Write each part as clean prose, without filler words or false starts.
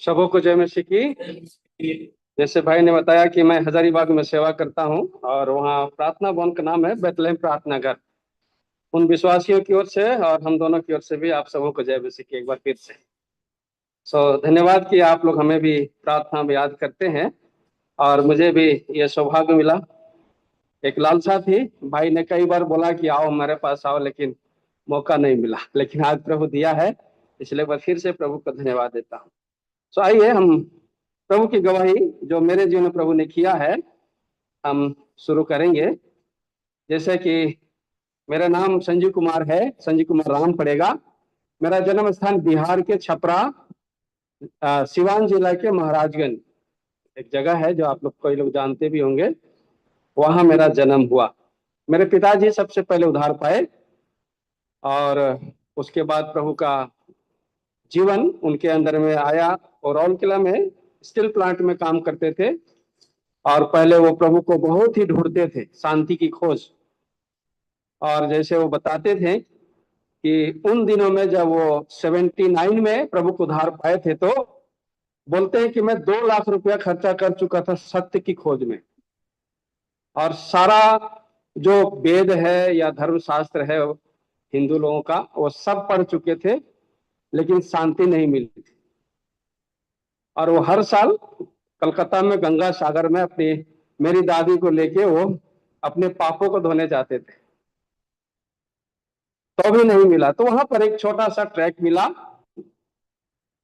सबों को जय मसीह की। जैसे भाई ने बताया कि मैं हजारीबाग में सेवा करता हूं और वहाँ प्रार्थना भवन का नाम है बेथलेहम प्रार्थना घर। उन विश्वासियों की ओर से और हम दोनों की ओर से भी आप सबों को जय मसीह की एक बार फिर से। धन्यवाद कि आप लोग हमें भी प्रार्थना में याद करते हैं और मुझे भी ये सौभाग्य मिला। एक लालसा थी, भाई ने कई बार बोला कि आओ हमारे पास आओ, लेकिन मौका नहीं मिला। लेकिन आज प्रभु दिया है, इसलिए मैं फिर से प्रभु को धन्यवाद देता हूँ। आइए हम प्रभु की गवाही जो मेरे जीवन में प्रभु ने किया है हम शुरू करेंगे। जैसे कि मेरा नाम संजीव कुमार है, संजीव कुमार राम पड़ेगा। मेरा जन्म स्थान बिहार के छपरा सिवान जिला के महाराजगंज एक जगह है जो आप लोग कई लोग जानते भी होंगे। वहां मेरा जन्म हुआ। मेरे पिताजी सबसे पहले उद्धार पाए और उसके बाद प्रभु का जीवन उनके अंदर में आया और रौल किला में स्टील प्लांट में काम करते थे। और पहले वो प्रभु को बहुत ही ढूंढते थे, शांति की खोज। और जैसे वो बताते थे कि उन दिनों में जब वो 79 में प्रभु को उद्धार पाए थे, तो बोलते हैं कि मैं 2 लाख रुपया खर्चा कर चुका था सत्य की खोज में। और सारा जो वेद है या धर्मशास्त्र है हिंदू लोगों का, वो सब पढ़ चुके थे, लेकिन शांति नहीं मिली थी। और वो हर साल कलकत्ता में गंगा सागर में अपनी मेरी दादी को लेके वो अपने पापों को धोने जाते थे, तो भी नहीं मिला। तो वहां पर एक छोटा सा ट्रैक मिला,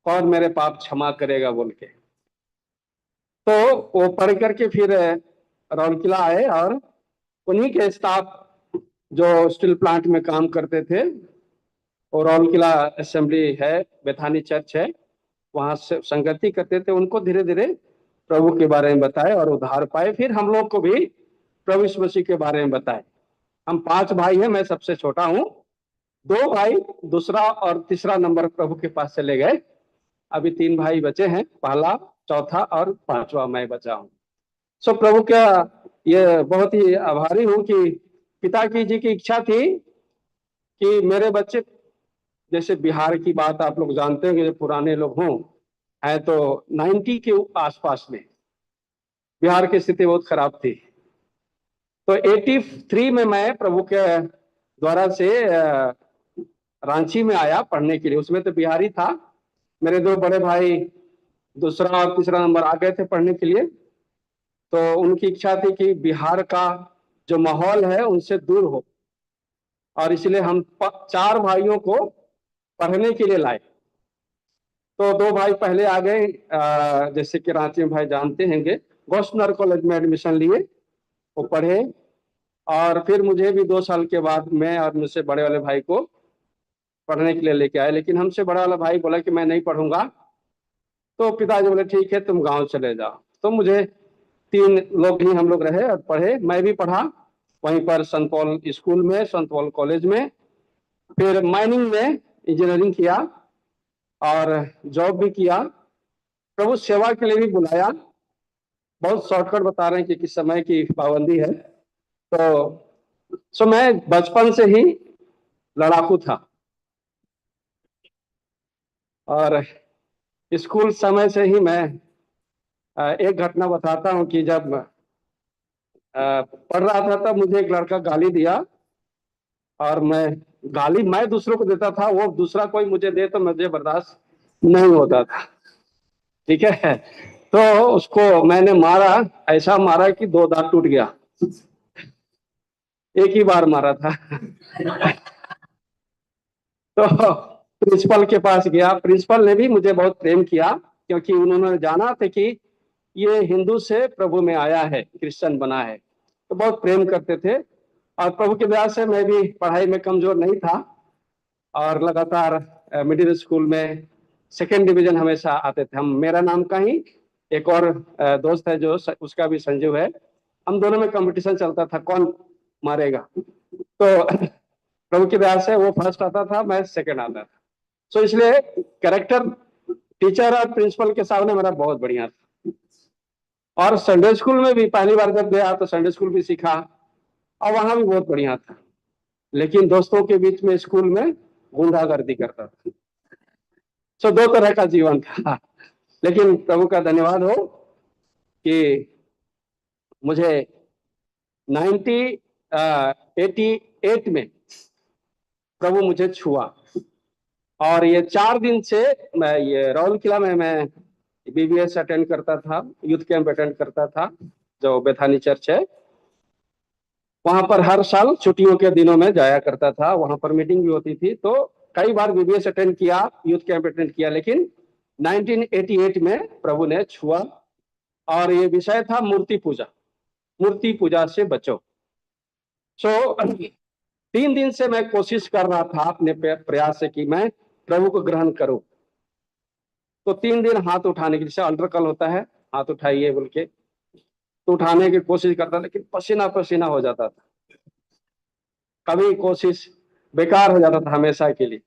और मेरे पाप क्षमा करेगा बोल के। तो वो पढ़ करके फिर रौलकिला आए और उन्हीं के स्टाफ जो स्टील प्लांट में काम करते थे, और रौलकिला असेंबली है, बेथानी चर्च है, वहां से संगति करते थे, उनको धीरे धीरे प्रभु के बारे में बताए और उद्धार पाए। फिर हम लोग को भी प्रभु यीशु मसीह के बारे में बताए। हम 5 भाई हैं, मैं सबसे छोटा हूँ। 2 भाई दूसरा और तीसरा नंबर प्रभु के पास चले गए। अभी 3 भाई बचे हैं, पहला, चौथा और 5वां मैं बचा हूँ। प्रभु का ये बहुत ही आभारी हूँ कि पिता की जी की इच्छा थी कि मेरे बच्चे, जैसे बिहार की बात आप लोग जानते हैं, पुराने लोग हों है तो 90 के आसपास में बिहार की स्थिति बहुत खराब थी। तो 83 में मैं प्रभु के द्वारा से रांची में आया पढ़ने के लिए। उसमें तो बिहारी था। मेरे 2 बड़े भाई दूसरा और तीसरा नंबर आ गए थे पढ़ने के लिए। तो उनकी इच्छा थी कि बिहार का जो माहौल है उनसे दूर हो, और इसलिए हम 4 भाइयों को पढ़ने के लिए लाए। तो 2 भाई पहले आ गए, जैसे कि रांची में भाई जानते होंगे, गौसनर कॉलेज में एडमिशन लिए, वो पढ़े। और फिर मुझे भी 2 साल के बाद मैं और मुझसे बड़े वाले भाई को पढ़ने के लिए लेके आए। लेकिन हमसे बड़ा वाला भाई बोला कि मैं नहीं पढ़ूंगा। तो पिताजी बोले ठीक है तुम गांव चले जाओ। तो मुझे 3 लोग ही हम लोग रहे और पढ़े। मैं भी पढ़ा वहीं पर संत पॉल स्कूल में, संत पॉल कॉलेज में। फिर माइनिंग में इंजीनियरिंग किया और जॉब भी किया। प्रभु सेवा के लिए भी बुलाया। बहुत शॉर्टकट बता रहे हैं कि किस समय की पाबंदी है। तो मैं बचपन से ही लड़ाकू था, और स्कूल समय से ही मैं एक घटना बताता हूँ कि जब पढ़ रहा था तब मुझे एक लड़का गाली दिया, और गाली मैं दूसरों को देता था, वो दूसरा कोई मुझे दे तो मुझे बर्दाश्त नहीं होता था। ठीक है, तो उसको मैंने मारा, ऐसा मारा कि 2 दांत टूट गया। एक ही बार मारा था। तो प्रिंसिपल के पास गया। प्रिंसिपल ने भी मुझे बहुत प्रेम किया, क्योंकि उन्होंने जाना था कि ये हिंदू से प्रभु में आया है, क्रिश्चियन बना है, तो बहुत प्रेम करते थे। और प्रभु की दया से मैं भी पढ़ाई में कमजोर नहीं था, और लगातार मिडिल स्कूल में 2nd डिवीजन हमेशा आते थे हम। मेरा नाम का ही एक और दोस्त है जो उसका भी संजीव है, हम दोनों में कंपटीशन चलता था कौन मारेगा। तो प्रभु की दया से वो फर्स्ट आता था, मैं सेकंड आता था। इसलिए कैरेक्टर टीचर और प्रिंसिपल के सामने मेरा बहुत बढ़िया था। और संडे स्कूल में भी पहली बार जब गया तो संडे स्कूल भी सीखा, और वहां भी बहुत बढ़िया था। लेकिन दोस्तों के बीच में स्कूल में गुंडागर्दी करता था। 2 तरह का जीवन था। लेकिन प्रभु का धन्यवाद हो कि मुझे 1988 में प्रभु मुझे छुआ, और ये 4 दिन से मैं ये राउरकेला में मैं बीबीएस अटेंड करता था, यूथ कैंप अटेंड करता था, जो बेथानी चर्च है वहां पर हर साल छुट्टियों के दिनों में जाया करता था। वहां पर मीटिंग भी होती थी, तो कई बार बीबीएस अटेंड किया, यूथ कैंप अटेंड किया, लेकिन 1988 में प्रभु ने छुआ, और ये विषय था मूर्ति पूजा, मूर्ति पूजा से बचो। सो 3 दिन से मैं कोशिश कर रहा था अपने प्रयास से कि मैं प्रभु को ग्रहण करूं। तो 3 दिन हाथ उठाने की, जैसे अल्टर कॉल होता है, हाथ उठाइए बोल के, तो उठाने की कोशिश करता, लेकिन पसीना पसीना हो जाता था, कभी कोशिश बेकार हो जाता था हमेशा के लिए।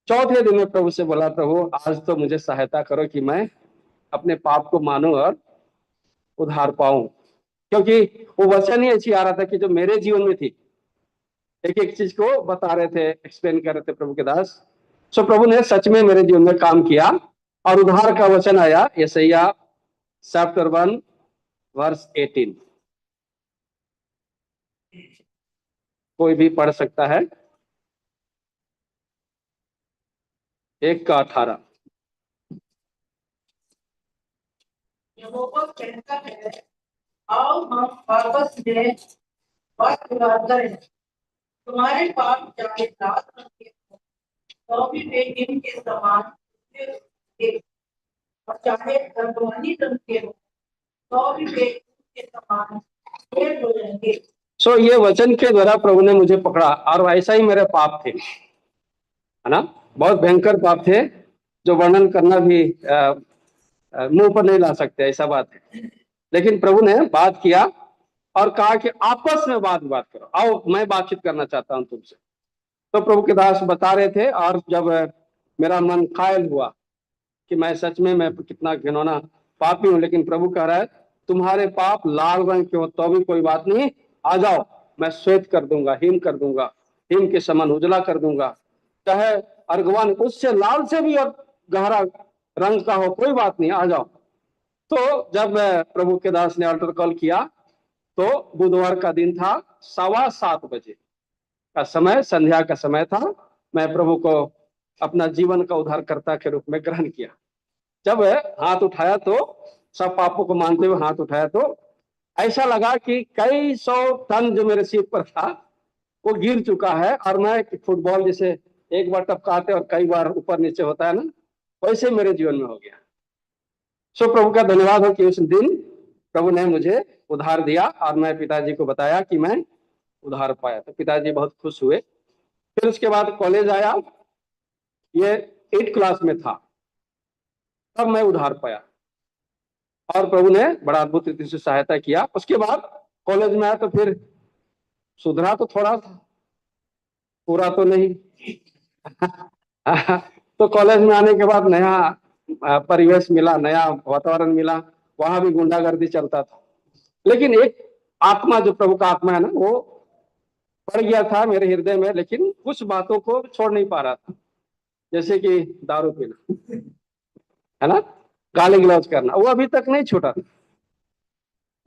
चौथे दिन में प्रभु से बोला, प्रभु आज तो मुझे सहायता करो कि मैं अपने पाप को मानूं और उद्धार पाऊं, क्योंकि वो वचन ही ऐसी आ रहा था कि जो मेरे जीवन में थी, एक एक चीज को बता रहे थे, एक्सप्लेन कर रहे थे प्रभु के दास। सो प्रभु ने सच में मेरे जीवन में काम किया, और उद्धार का वचन आया यशायाह चैप्टर 1 वर्स 18। कोई भी पढ़ सकता है, 1 का 18। यहोवा कहता है, आओ हम आपस में बात विवाद करें। तुम्हारे पाप चाहे लाल रंग के हों, तो भी वे दिन के समान होंगे, और चाहे रंगवानी रंग के हों, तो भी वे दिन के समान सफेद हो जाएंगे। सो ये वचन के द्वारा प्रभु ने मुझे पकड़ा, और ऐसा ही मेरे पाप थे, है ना, बहुत भयंकर पाप थे, जो वर्णन करना भी मुंह पर नहीं ला सकते, ऐसा बात है। लेकिन प्रभु ने बात किया और कहा कि आपस में बात करो, आओ मैं बातचीत करना चाहता हूं तुमसे। तो प्रभु के दास बता रहे थे, और जब मेरा मन कायल हुआ कि मैं सच में मैं कितना घिनौना पापी हूं, लेकिन प्रभु कह रहा है तुम्हारे पाप लाल रंग के हो तो भी कोई बात नहीं, आ जाओ मैं श्वेत कर दूंगा, हिम कर दूंगा, हिम के समान उजला कर दूंगा, चाहे अर्गवान उससे लाल से भी और गहरा रंग का हो, कोई बात नहीं, आ जाओ। तो जब प्रभु के दास ने अल्टर कॉल किया, तो बुधवार का दिन था, 7:15 बजे का समय, संध्या का समय था। मैं प्रभु को अपना जीवन का उद्धारकर्ता के रूप में ग्रहण किया। जब हाथ उठाया, तो सब पापों को मानते हुए हाथ उठाया, तो ऐसा लगा कि कई 100 टन जो मेरे सिर पर था वो गिर चुका है, और मैं फुटबॉल जैसे एक बार टपकाते और कई बार ऊपर नीचे होता है ना, वैसे मेरे जीवन में हो गया। सो प्रभु का धन्यवाद हो कि उस दिन प्रभु ने मुझे उधार दिया, और मैं पिताजी को बताया कि मैं उधार पाया, तो पिताजी बहुत खुश हुए। फिर उसके बाद कॉलेज आया, ये 8 क्लास में था, तब मैं उधार पाया, और प्रभु ने बड़ा अद्भुत रीति से सहायता किया। उसके बाद कॉलेज में आया, तो फिर सुधरा तो थोड़ा था, पूरा तो नहीं। तो कॉलेज में आने के बाद नया परिवेश मिला, नया वातावरण मिला, वहां भी गुंडागर्दी चलता था। लेकिन एक आत्मा, जो प्रभु का आत्मा है ना, वो पड़ गया था मेरे हृदय में, लेकिन कुछ बातों को छोड़ नहीं पा रहा था, जैसे कि दारू पीना, है ना, गाली गलौज करना, वो अभी तक नहीं छूटा था।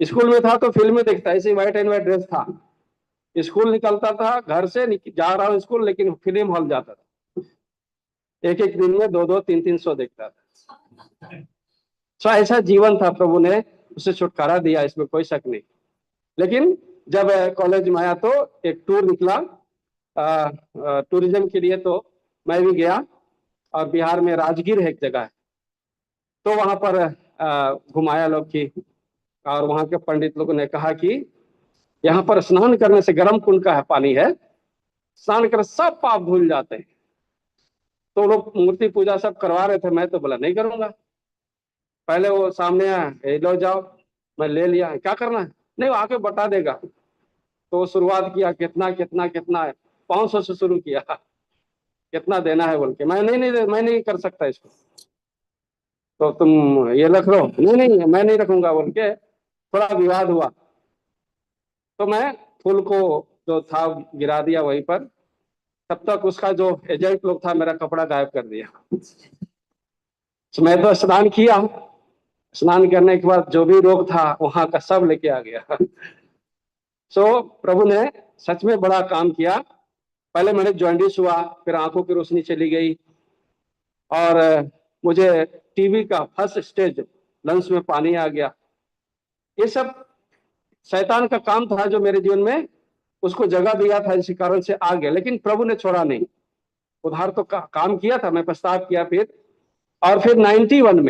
स्कूल में था तो फिल्में देखता, ऐसे व्हाइट एंड व्हाइट ड्रेस था, स्कूल निकलता था, घर से जा रहा हूँ स्कूल, लेकिन फिल्म हॉल जाता था, एक एक दिन में 2-2, 3-3 शो देखता था। सो ऐसा जीवन था, प्रभु ने उसे छुटकारा दिया, इसमें कोई शक नहीं। लेकिन जब कॉलेज में आया, तो एक टूर निकला टूरिज्म के लिए, तो मैं भी गया, और बिहार में राजगीर है एक जगह है, तो वहां पर घुमाया लोग की, और वहां के पंडित लोगों ने कहा कि यहाँ पर स्नान करने से, गर्म कुंड का है पानी है, स्नान कर सब पाप भूल जाते हैं। तो लोग मूर्ति पूजा सब करवा रहे थे, मैं तो बोला नहीं करूंगा। पहले वो सामने आया, लो जाओ, मैं ले लिया, क्या करना है, नहीं वो आके बता देगा। तो शुरुआत किया, कितना कितना कितना है, 500 से शुरू किया, कितना देना है बोल के, मैं नहीं कर सकता इसको, तो तुम ये रख लो, नहीं मैं नहीं रखूंगा बोल के, थोड़ा विवाद हुआ, तो मैं फूल को जो था गिरा दिया वहीं पर। तब तक उसका जो एजेंट लोग था, मेरा कपड़ा गायब कर दिया। तो मैं तो स्नान किया, स्नान करने के बाद जो भी रोग था वहां का सब लेके आ गया। सो प्रभु ने सच में बड़ा काम किया। पहले मैंने जॉन्डिस हुआ, फिर आंखों की रोशनी चली गई, और मुझे टीबी का फर्स्ट स्टेज, लंग्स में पानी आ गया। ये सब शैतान का काम था जो मेरे जीवन में उसको जगह दिया था, इसी कारण से आ गया, लेकिन प्रभु ने छोड़ा नहीं। उधार तो काम किया था, मैं पश्चाताप किया फिर, और फिर 91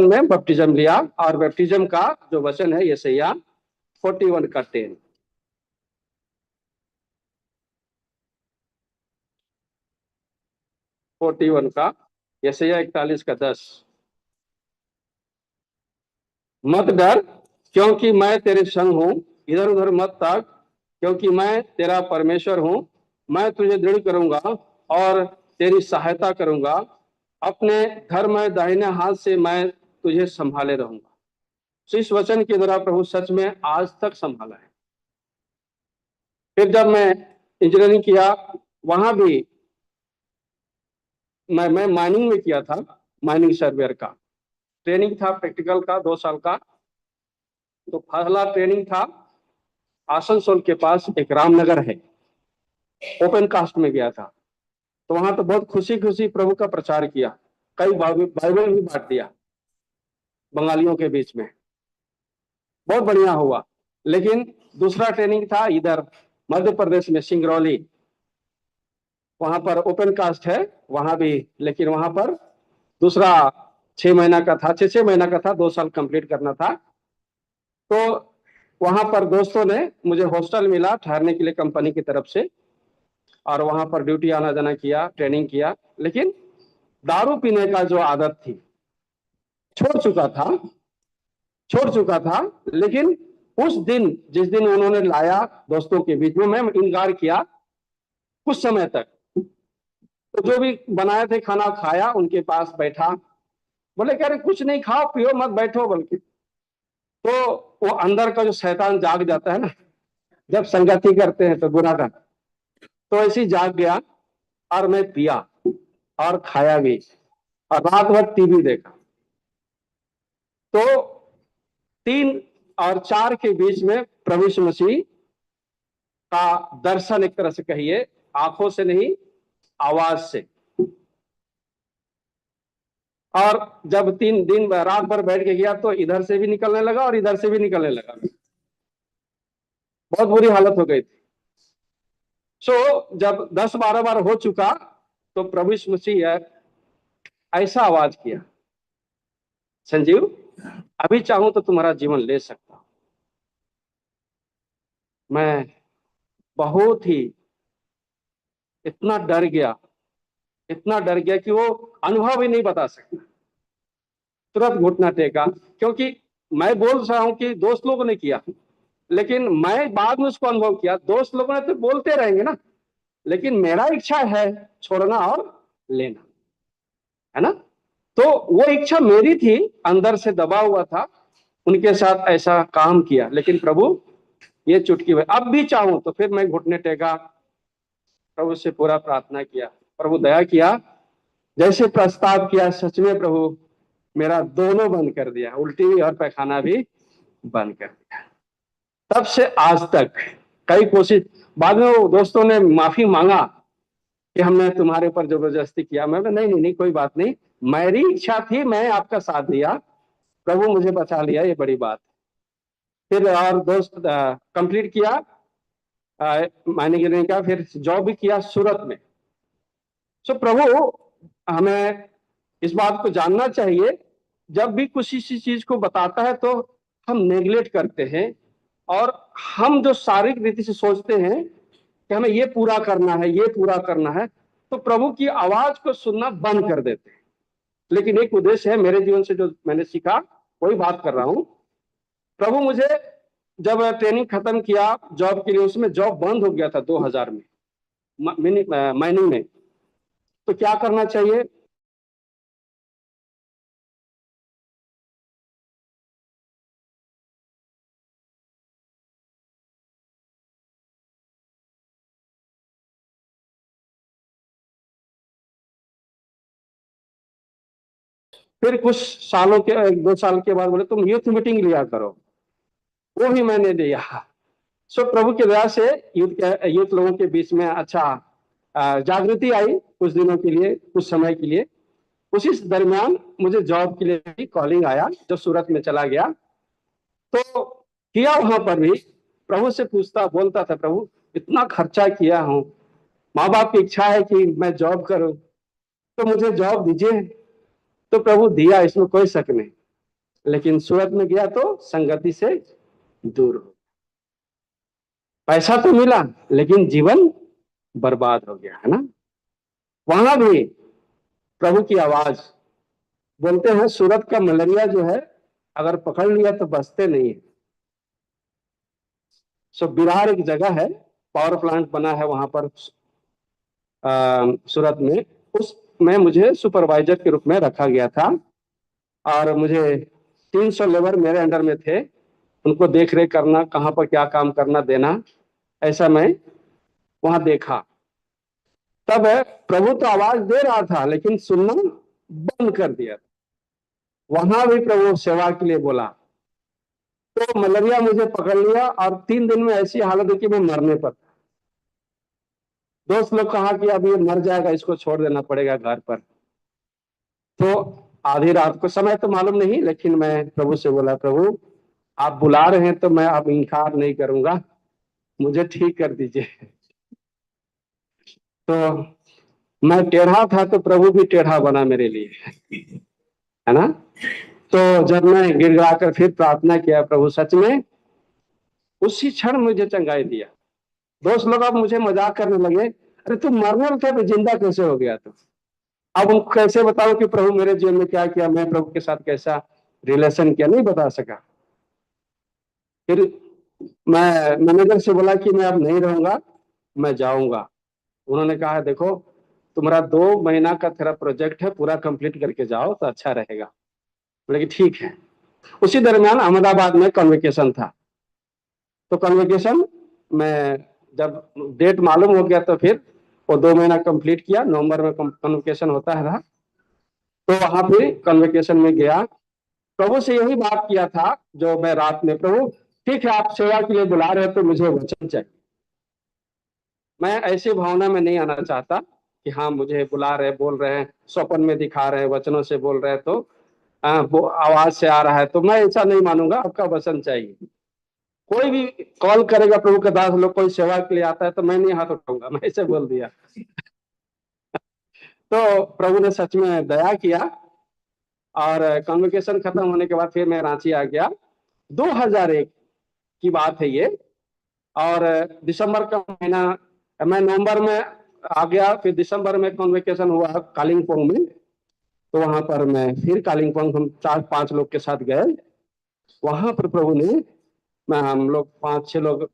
में बपटिज्म लिया, और बपटिज्म का जो वचन है यशायाह 41 का 10। यशायाह 41 का 10। मत डर, क्योंकि मैं तेरे संग हूं, इधर उधर मत ताक, क्योंकि मैं तेरा परमेश्वर हूं। मैं तुझे दृढ़ करूंगा और तेरी सहायता करूंगा, अपने धर्म दाहिने हाथ से मैं तुझे संभाले रहूंगा। तो इस वचन के द्वारा प्रभु सच में आज तक संभाला है। फिर जब मैं इंजीनियरिंग किया, वहां भी मैं माइनिंग में किया था, माइनिंग सर्वेयर का ट्रेनिंग था, प्रैक्टिकल का 2 साल का। तो पहला ट्रेनिंग था आसनसोल के पास, एक रामनगर है, ओपन कास्ट में गया था। तो वहां तो बहुत खुशी खुशी प्रभु का प्रचार किया, कई बाइबल भी बांट दिया बंगालियों के बीच में, बहुत बढ़िया हुआ। लेकिन दूसरा ट्रेनिंग था इधर मध्य प्रदेश में, सिंगरौली, वहां पर ओपन कास्ट है वहां भी, लेकिन वहां पर दूसरा 6 महीना का था, 6 महीना का था, 2 साल कंप्लीट करना था। तो वहां पर दोस्तों ने मुझे हॉस्टल मिला ठहरने के लिए कंपनी की तरफ से, और वहां पर ड्यूटी आना जाना किया, ट्रेनिंग किया। लेकिन दारू पीने का जो आदत थी छोड़ चुका था, छोड़ चुका था। लेकिन उस दिन, जिस दिन उन्होंने लाया दोस्तों के बीच में, मैं इनकार किया कुछ समय तक। तो जो भी बनाए थे खाना खाया, उनके पास बैठा, बोले कह रहे कुछ नहीं, खाओ पियो मत बैठो, बल्कि। तो वो अंदर का जो शैतान जाग जाता है ना, जब संगति करते हैं तो बुरा का, तो ऐसी जाग गया, और मैं पिया और खाया भी, और रात भर टीवी देखा। तो 3 और 4 के बीच में प्रभु यीशु मसीह का दर्शन, एक तरह से कहिए, आंखों से नहीं आवाज से। और जब 3 दिन रात भर बैठ के गया, तो इधर से भी निकलने लगा और इधर से भी निकलने लगा, बहुत बुरी हालत हो गई थी। जब 10-12 बार हो चुका, तो प्रभु यीशु मसीह ऐसा आवाज किया, संजीव, अभी चाहूं तो तुम्हारा जीवन ले सकता हूं। मैं बहुत ही इतना डर गया, इतना डर गया कि वो अनुभव ही नहीं बता सकता। तुरंत घुटना टेका, क्योंकि मैं बोल रहा हूं कि दोस्त लोगों ने किया, लेकिन मैं बाद में उसको अनुभव किया। दोस्त लोगों ने तो बोलते रहेंगे ना, लेकिन मेरा इच्छा है छोड़ना और लेना, है ना। तो वो इच्छा मेरी थी, अंदर से दबा हुआ था। उनके साथ ऐसा काम किया, लेकिन प्रभु ये चुटकी हुई। अब भी चाहूं तो फिर मैं घुटने टेका, प्रभु से पूरा प्रार्थना किया, प्रभु दया किया, जैसे प्रस्ताव किया, सच में प्रभु मेरा दोनों बंद कर दिया, उल्टी भी और पैखाना भी बंद कर दिया। तब से आज तक कई कोशिश, बाद में वो दोस्तों ने माफी मांगा कि हमने तुम्हारे ऊपर जबरदस्ती किया। मैं नहीं नहीं नहीं, कोई बात नहीं, मेरी इच्छा थी, मैं आपका साथ दिया, प्रभु मुझे बचा लिया, ये बड़ी बात। फिर और दोस्त कंप्लीट किया मैनेजरिंग का, फिर जॉब भी किया सूरत में। प्रभु हमें इस बात को जानना चाहिए, जब भी किसी चीज को बताता है तो हम नेग्लेक्ट करते हैं, और हम जो शारीरिक रीति से सोचते हैं कि हमें ये पूरा करना है, ये पूरा करना है, तो प्रभु की आवाज को सुनना बंद कर देते हैं। लेकिन एक उद्देश्य है मेरे जीवन से, जो मैंने सीखा वही बात कर रहा हूं। प्रभु मुझे जब ट्रेनिंग खत्म किया जॉब के लिए, उसमें जॉब बंद हो गया था 2000 में माइनिंग में। तो क्या करना चाहिए, फिर कुछ सालों के 1-2 साल के बाद बोले तुम यूथ मीटिंग लिया करो, वो भी मैंने दिया। सो प्रभु की दया से यूथ लोगों के बीच में अच्छा जागृति आई कुछ दिनों के लिए, कुछ समय के लिए। उसी दरमियान मुझे जॉब के लिए भी कॉलिंग आया, जब सूरत में चला गया तो किया वहां पर भी प्रभु से पूछता बोलता था, प्रभु इतना खर्चा किया हूं, माँ बाप की इच्छा है कि मैं जॉब करूं, तो मुझे जॉब दीजिए। तो प्रभु दिया, इसमें कोई शक नहीं। लेकिन सूरत में गया तो संगति से दूर हो, पैसा तो मिला लेकिन जीवन बर्बाद हो गया, है ना। वहां भी प्रभु की आवाज, बोलते हैं सूरत का मलेरिया जो है अगर पकड़ लिया तो बचते नहीं है। सो बिरार एक जगह है, पावर प्लांट बना है वहां पर सूरत में, उसमें मुझे सुपरवाइजर के रूप में रखा गया था और मुझे 300 लेबर मेरे अंडर में थे, उनको देख रेख करना, कहाँ पर क्या काम करना देना, ऐसा मैं वहां देखा। तब प्रभु तो आवाज दे रहा था लेकिन सुनना बंद कर दिया। वहां भी प्रभु सेवा के लिए बोला तो मलेरिया मुझे पकड़ लिया और 3 दिन में ऐसी हालत है कि मैं मरने पर। दोस्त लोग कहा कि अब ये मर जाएगा, इसको छोड़ देना पड़ेगा घर पर। तो आधी रात को, समय तो मालूम नहीं, लेकिन मैं प्रभु से बोला, प्रभु आप बुला रहे हैं तो मैं अब इनकार नहीं करूंगा, मुझे ठीक कर दीजिए। तो मैं टेढ़ा था तो प्रभु भी टेढ़ा बना मेरे लिए, है ना। तो जब मैं गिड़गिड़ा कर फिर प्रार्थना किया, प्रभु सच में उसी क्षण मुझे चंगाई दिया। दोस्त लोग अब मुझे मजाक करने लगे, अरे तुम मरने में थे तो जिंदा कैसे हो गया? तो अब उनको कैसे बताऊं कि प्रभु मेरे जीवन में क्या किया, मैं प्रभु के साथ कैसा रिलेशन किया, नहीं बता सका। फिर मैं मैनेजर से बोला कि मैं अब नहीं रहूंगा, मैं जाऊंगा। उन्होंने कहा देखो तुम्हारा 2 महीना का तेरा प्रोजेक्ट है, पूरा कंप्लीट करके जाओ तो अच्छा रहेगा। बोले कि ठीक है। उसी दरमियान अहमदाबाद में कन्वेकेशन था, तो कन्वेकेशन में जब डेट मालूम हो गया तो फिर वो 2 महीना कंप्लीट किया। नवंबर में कन्वेकेशन होता है, तो वहां पे कन्वेकेशन में गया। प्रभु से यही बात किया था जो मैं रात में, प्रभु ठीक है आप सेवा के लिए बुला रहे हो तो मुझे वचन चाहिए। मैं ऐसी भावना में नहीं आना चाहता कि हाँ मुझे बुला रहे, बोल रहे हैं, स्वप्न में दिखा रहे हैं, वचनों से बोल रहे हैं तो वो आवाज से आ रहा है, तो मैं ऐसा नहीं मानूंगा, आपका वचन चाहिए। कोई भी कॉल करेगा प्रभु के दास लोग, कोई सेवा के लिए आता है तो मैं नहीं हाथ उठाऊंगा, मैं ऐसे बोल दिया। तो प्रभु ने सच में दया किया और कन्वोकेशन खत्म होने के बाद फिर मैं रांची आ गया। 2001 की बात है ये, और दिसंबर का महीना, मैं नवंबर में आ गया, फिर दिसंबर में कन्वोकेशन हुआ कालिंपोंग में। तो वहां पर मैं फिर कालिंपोंग हम 4-5 लोग के साथ गए। वहां पर प्रभु ने, मैं हम लोग 5-6 लोग,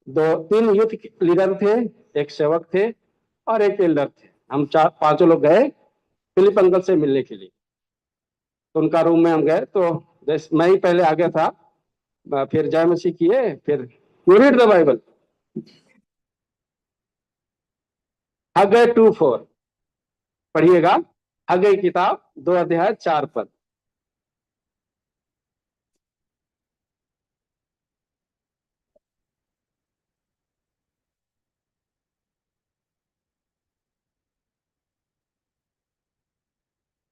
2-3 यूथ लीडर थे, एक सेवक थे और एक एल्डर थे, हम 4-5 लोग गए फिलिप अंकल से मिलने के लिए। तो उनका रूम में हम गए, तो मैं ही पहले आ गया था, फिर जय मसीह किए, फिर यू रीड द बाइबल, हगै 2:4 पढ़िएगा। हगै किताब 2 अध्याय 4 पद।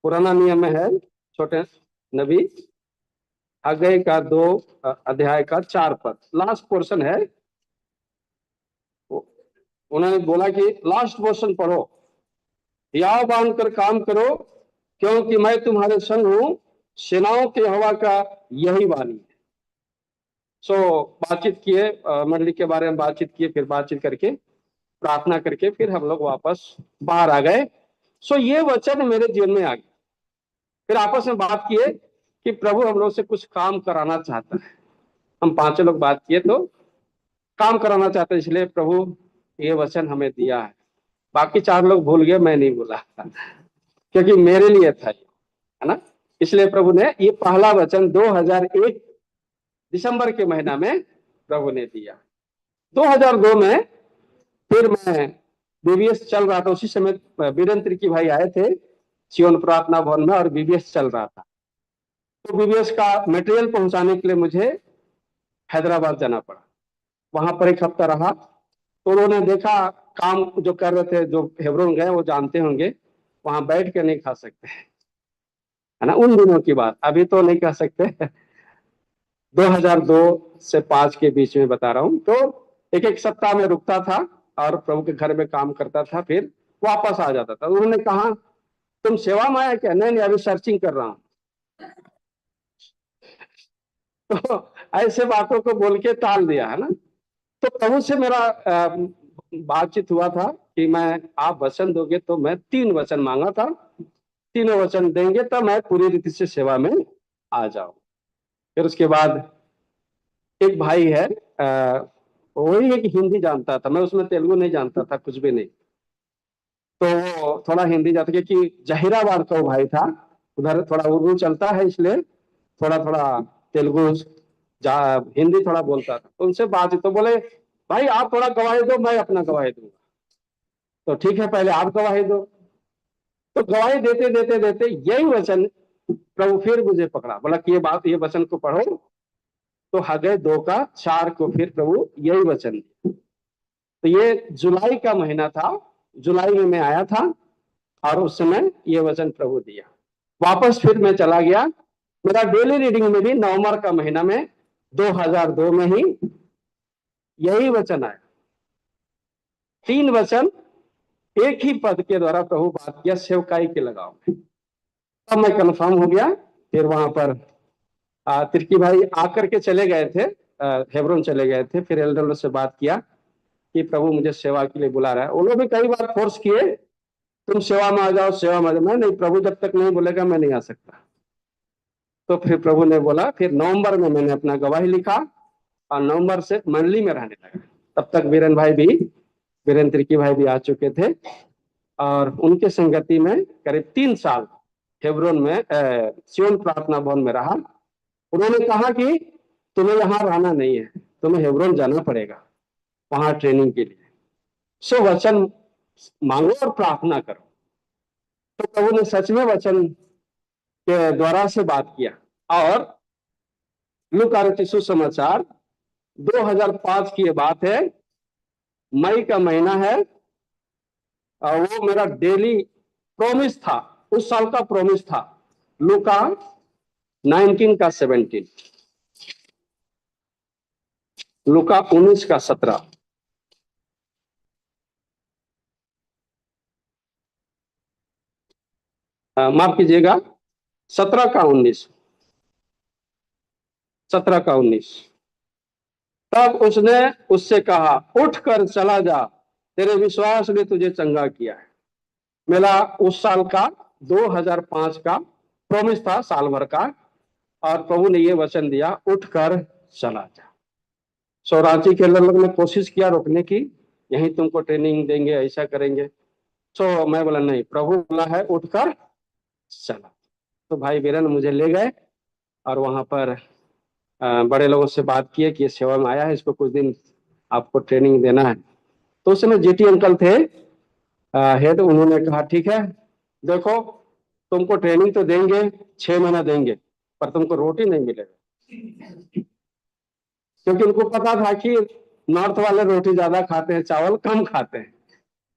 पुराना नियम में है, छोटे नबी, हगै का 2 अध्याय 4 पद, लास्ट पोर्शन है। उन्होंने बोला कि लास्ट पोर्शन पढ़ो, याव बांध कर काम करो क्योंकि मैं तुम्हारे संग हूं, सेनाओं के यहोवा का यही वाणी है। सो बातचीत किए, मंडली के बारे में बातचीत किए, फिर बातचीत करके प्रार्थना करके फिर हम लोग वापस बाहर आ गए। सो ये वचन मेरे जीवन में आ गया। फिर आपस में बात किए कि प्रभु हम लोग से कुछ काम कराना चाहता है। हम 5 लोग बात किए तो काम कराना चाहते हैं, इसलिए प्रभु ये वचन हमें दिया है। बाकी 4 लोग भूल गए, मैं नहीं भूला क्योंकि मेरे लिए था ये, है ना। इसलिए प्रभु ने ये पहला वचन 2001 दिसंबर के महीना में प्रभु ने दिया। 2002 में फिर मैं बीबीएस चल रहा था, उसी समय वीरेंद्र की भाई आए थे सियोन प्रार्थना भवन में, और बीबीएस चल रहा था। तो बीबीएस का मटेरियल पहुंचाने के लिए मुझे हैदराबाद जाना पड़ा। वहां पर एक हफ्ता रहा, तो उन्होंने देखा काम जो कर रहे थे, जो हेब्रोन गए वो जानते होंगे, वहां बैठ के नहीं खा सकते, है ना। उन दिनों की बात, अभी तो नहीं कह सकते। 2002 से 5 के बीच में बता रहा हूँ। तो एक एक सप्ताह में रुकता था और प्रभु के घर में काम करता था, फिर वापस आ जाता था। उन्होंने कहा तुम सेवा में आया क्या? नहीं नहीं, अभी सर्चिंग कर रहा हूँ। तो ऐसे बातों को बोल के टाल दिया, है ना। तो प्रभु से मेरा बातचीत हुआ था कि मैं, आप वचन दोगे तो मैं 3 वचन मांगा था, तीनों वचन देंगे तब मैं पूरी रीति से सेवा में आ जाऊं। फिर उसके बाद एक भाई है, वही एक हिंदी जानता था, मैं उसमें तेलुगु नहीं जानता था, कुछ भी नहीं। तो वो थोड़ा हिंदी जानता, क्योंकि जहीराबाद का वो भाई था, उधर थोड़ा उर्दू चलता है, इसलिए थोड़ा थोड़ा तेलुगु, हिंदी थोड़ा बोलता था। उनसे बात, तो बोले भाई आप थोड़ा गवाही दो, मैं अपना गवाही दूंगा। तो ठीक है, पहले आप गवाही दो। तो गवाही देते देते देते यही वचन प्रभु फिर मुझे पकड़ा, बोला कि ये बात, ये वचन को पढ़ो। तो हगै 2:4 को फिर प्रभु यही वचन दिया। तो ये जुलाई का महीना था, जुलाई में मैं आया था, और उस समय ये वचन प्रभु दिया। वापस फिर मैं चला गया। मेरा डेली रीडिंग में भी नवंबर का महीना में 2002 में ही यही वचन आया। 3 वचन एक ही पद के द्वारा प्रभु बात किया, सेवकाई के लगाव में। तब मैं कंफर्म हो गया। फिर वहां पर तिर्की भाई आकर के चले गए थे, हेब्रोन चले गए थे। फिर एल्डर से बात किया कि प्रभु मुझे सेवा के लिए बुला रहा है। उन्होंने भी कई बार फोर्स किए, तुम सेवा में आ जाओ, सेवा में आ जाओ। मैं नहीं, प्रभु जब तक नहीं बोलेगा मैं नहीं आ सकता। तो फिर प्रभु ने बोला, फिर नवंबर में मैंने अपना गवाही लिखा, और नवंबर से मंडली में रहने लगा। तब तक वीरेन तिर्की भाई भी आ चुके थे, और उनके संगति में करीब 3 साल हेब्रोन में सियोन प्रार्थना भवन में रहा। उन्होंने कहा कि तुम्हें यहाँ रहना नहीं है, तुम्हें हेब्रोन जाना पड़ेगा वहां ट्रेनिंग के लिए। सो वचन मांगो और प्रार्थना करो। तो प्रभु ने सच में वचन के द्वारा से बात किया। और लूका रचित सुसमाचार 2005 की ये बात है, मई का महीना है, और वो मेरा डेली प्रॉमिस था, उस साल का प्रॉमिस था। लूका 19 का 17, लूका 19 का 17। माफ कीजिएगा, 17 का 19, 17 का 19। तब उसने उससे कहा, उठ कर चला जा, तेरे विश्वास ने तुझे चंगा किया है। मेरा उस साल का 2005 का प्रॉमिस था, साल भर का। और प्रभु ने ये वचन दिया, उठ कर चला जा। सो रांची के लोग ने कोशिश किया रोकने की, यहीं तुमको ट्रेनिंग देंगे, ऐसा करेंगे। सो मैं बोला नहीं, प्रभु बोला है उठकर चला। तो भाई बीरन मुझे ले गए, और वहां पर बड़े लोगों से बात किए कि ये सेवा में आया है, इसको कुछ दिन आपको ट्रेनिंग देना है। तो उस समय जीटी अंकल थे हेड, उन्होंने कहा ठीक है, देखो तुमको ट्रेनिंग तो देंगे, 6 महीना देंगे, पर तुमको रोटी नहीं मिलेगा। क्योंकि उनको पता था कि नॉर्थ वाले रोटी ज्यादा खाते हैं, चावल कम खाते हैं।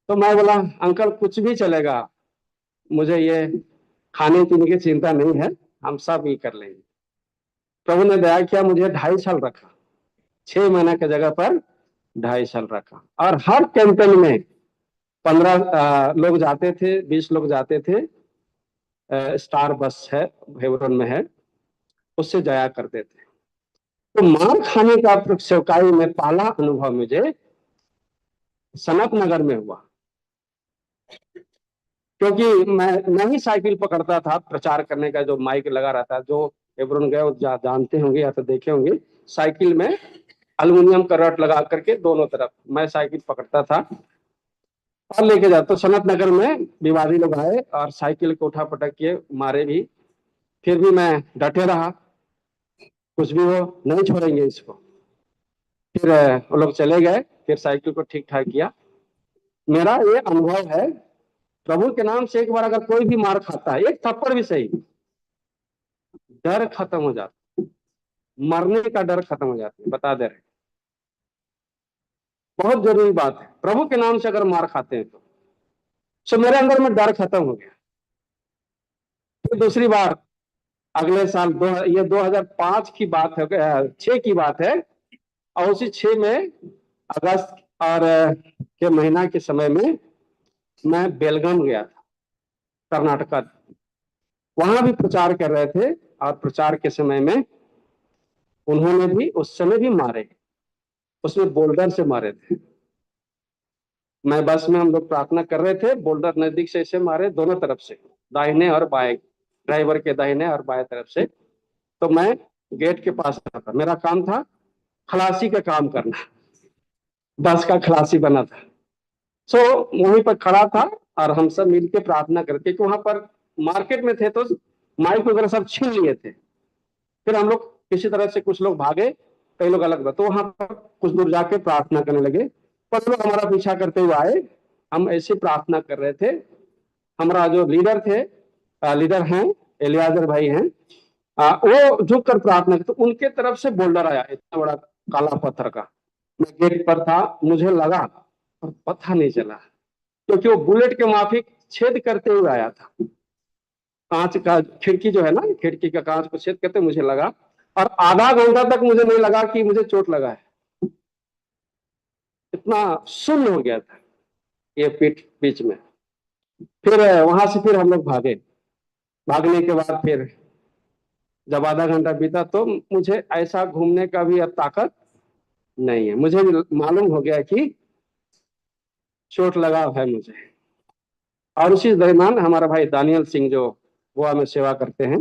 तो मैं बोला अंकल कुछ भी चलेगा, मुझे ये खाने पीने की चिंता नहीं है, हम सब ये कर लेंगे। प्रभु ने दया किया, मुझे 2.5 साल रखा, 6 महीने की जगह पर 2.5 साल रखा। और हर कैंपेन में 15 लोग जाते थे, 20 लोग जाते थे। स्टार बस है, हेब्रोन में है, उससे जाया करते थे। तो मार खाने का सेवकाई में पहला अनुभव मुझे सनत नगर में हुआ। क्योंकि मैं ही साइकिल पकड़ता था प्रचार करने का, जो माइक लगा रहता है, जो हेब्रोन गए जानते होंगे या तो देखे होंगे, साइकिल में अल्युमिनियम का रट लगा करके दोनों तरफ मैं साइकिल पकड़ता था और लेके जाता। तो सनत नगर में विवादी लोग आए और साइकिल को उठा पटक के मारे भी, फिर भी मैं डटे रहा, कुछ भी हो नहीं छोड़ेंगे इसको। फिर वो लोग चले गए, फिर साइकिल को ठीक ठाक किया। मेरा ये अनुभव है प्रभु के नाम से एक बार अगर कोई भी मार खाता है, एक थप्पड़ भी सही, डर खत्म हो जाता, मरने का डर खत्म हो जाता है, बता दे रहे। बहुत जरूरी बात है, प्रभु के नाम से अगर मार खाते हैं तो। सो मेरे अंदर में डर खत्म हो गया। फिर दूसरी बार अगले साल ये 2005 की बात है, 6 की बात है, और उसी 6 में अगस्त और के महीना के समय में मैं बेलगाम गया था, कर्नाटका। वहां भी प्रचार कर रहे थे, और प्रचार के समय में उन्होंने भी उस समय भी मारे, उसमें बोल्डर से मारे थे। मैं बस में, हम लोग प्रार्थना कर रहे थे, बोल्डर नजदीक से ऐसे मारे दोनों तरफ से, दाहिने और बाएं, ड्राइवर के दाहिने और बाएं तरफ से। तो मैं गेट के पास था, मेरा काम था खलासी का काम करना, बस का खलासी बना था। सो वहीं पर खड़ा था, और हम सब मिलकर प्रार्थना करते, कि वहां पर मार्केट में थे तो माइक वगैरह सब छीन लिए थे। फिर हम लोग किसी तरह से, कुछ लोग भागे, कई लोग अलग, तो वहां पर कुछ दूर जाके प्रार्थना करने लगे। पर लोग हमारा पीछा करते हुए आए, हम ऐसे प्रार्थना कर रहे थे। हमारा जो लीडर थे, लीडर हैं, एलियाजर भाई हैं, वो झुक कर प्रार्थना करते, तो उनके तरफ से बोल्डर आया, इतना बड़ा काला पत्थर का। मैं गेट पर था, मुझे लगा, और पता नहीं चला, क्योंकि वो बुलेट के माफिक छेद करते हुए आया था। कांच का खिड़की जो है ना, खिड़की का कांच को छेद करते मुझे लगा, और आधा घंटा तक मुझे नहीं लगा कि मुझे चोट लगा है। इतना शून्य हो गया था ये पीठ बीच में। फिर वहां से फिर हम लोग भागे। भागने के बाद फिर जब आधा घंटा बीता, तो मुझे ऐसा घूमने का भी अब ताकत नहीं है। मुझे भी मालूम हो गया कि चोट लगा है मुझे। और उसी दरमियान हमारा भाई दानियल सिंह, जो गोवा में सेवा करते हैं,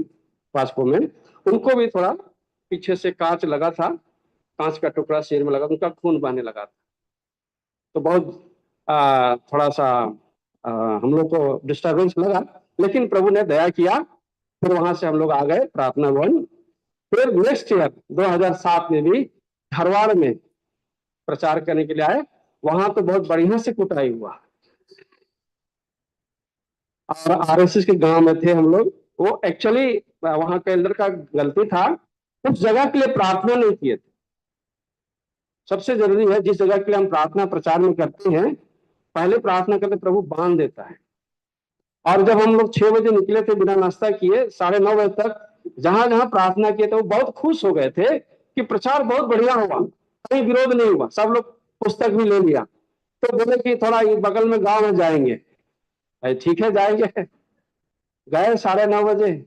वास्को में, उनको भी थोड़ा पीछे से कांच लगा था, कांच का टुकड़ा सिर में लगा, उनका खून बहने लगा था। तो बहुत थोड़ा सा हम लोग को डिस्टर्बेंस लगा, लेकिन प्रभु ने दया किया। फिर वहां से हम लोग आ गए प्रार्थना भवन। फिर नेक्स्ट ईयर 2007 में भी धारवाड़ में प्रचार करने के लिए आए। वहां तो बहुत बढ़िया से कुटाई हुआ, और आरएसएस के गांव में थे हम लोग। वो एक्चुअली वहां के एल्डर का गलती था, उस जगह के लिए प्रार्थना नहीं किए थे। सबसे जरूरी है, जिस जगह के लिए हम प्रार्थना प्रचार में करते हैं, पहले प्रार्थना करते प्रभु बांध देता है। और जब हम लोग 6 बजे निकले थे बिना नाश्ता किए, 9:30 बजे तक जहां जहां प्रार्थना किए थे, वो बहुत खुश हो गए थे कि प्रचार बहुत बढ़िया हुआ, कहीं विरोध नहीं हुआ, सब लोग पुस्तक भी ले लिया। तो बोले कि थोड़ा बगल में गांव में जाएंगे। ठीक है, जाएंगे। गए 9:30 बजे,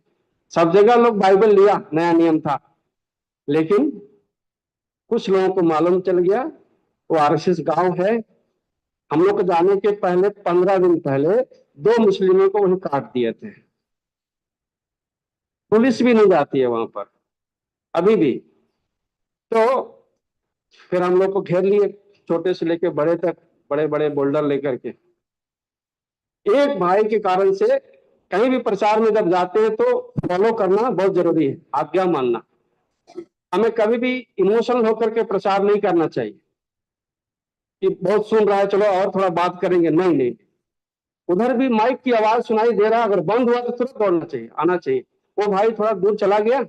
सब जगह लोग बाइबल लिया, नया नियम था। लेकिन कुछ लोगों को मालूम चल गया वो आरएसएस गांव है। हम लोग को जाने के पहले 15 दिन पहले 2 मुस्लिमों को वहीं काट दिए थे। पुलिस भी नहीं जाती है वहां पर अभी भी। तो फिर हम लोग को घेर लिए, छोटे से लेके बड़े तक, बड़े बड़े बोल्डर लेकर के। एक भाई के कारण से कहीं भी प्रचार में जब जाते हैं तो फॉलो करना बहुत जरूरी है, आज्ञा मानना। हमें कभी भी इमोशनल होकर के प्रचार नहीं करना चाहिए कि बहुत सुन रहा है, चलो और थोड़ा बात करेंगे। नहीं नहीं, उधर भी माइक की आवाज सुनाई दे रहा है, अगर बंद हुआ तो तुरंत दौड़ना चाहिए, आना चाहिए। वो भाई थोड़ा दूर चला गया,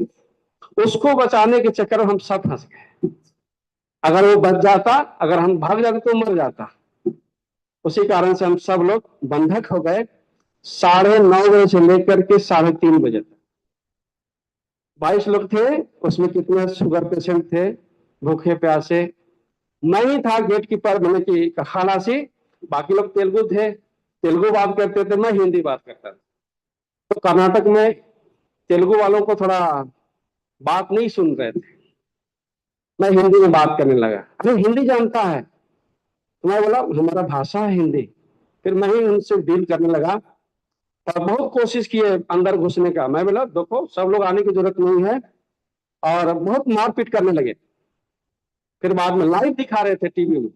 उसको बचाने के चक्कर में हम सब फंस गए। अगर वो बच जाता, अगर हम भाग जाते तो मर जाता। उसी कारण से हम सब लोग बंधक हो गए। 9:30 बजे से लेकर के 3:30 बजे तक 22 लोग थे। उसमें कितने शुगर पेशेंट थे, भूखे प्यासे। मैं ही था गेट कीपर, मैंने की खलासी। बाकी लोग तेलुगु थे, तेलुगु बात करते थे, मैं हिंदी बात करता था। तो कर्नाटक में तेलुगु वालों को थोड़ा बात नहीं सुन रहे थे, मैं हिंदी में बात करने लगा। अरे हिंदी जानता है? तो मैं बोला हमारा भाषा है हिंदी। फिर मैं ही उनसे डील करने लगा, और बहुत कोशिश किए अंदर घुसने का। मैं बोला देखो, सब लोग आने की जरूरत नहीं है, और बहुत मारपीट करने लगे। फिर बाद में लाइव दिखा रहे थे टीवी में।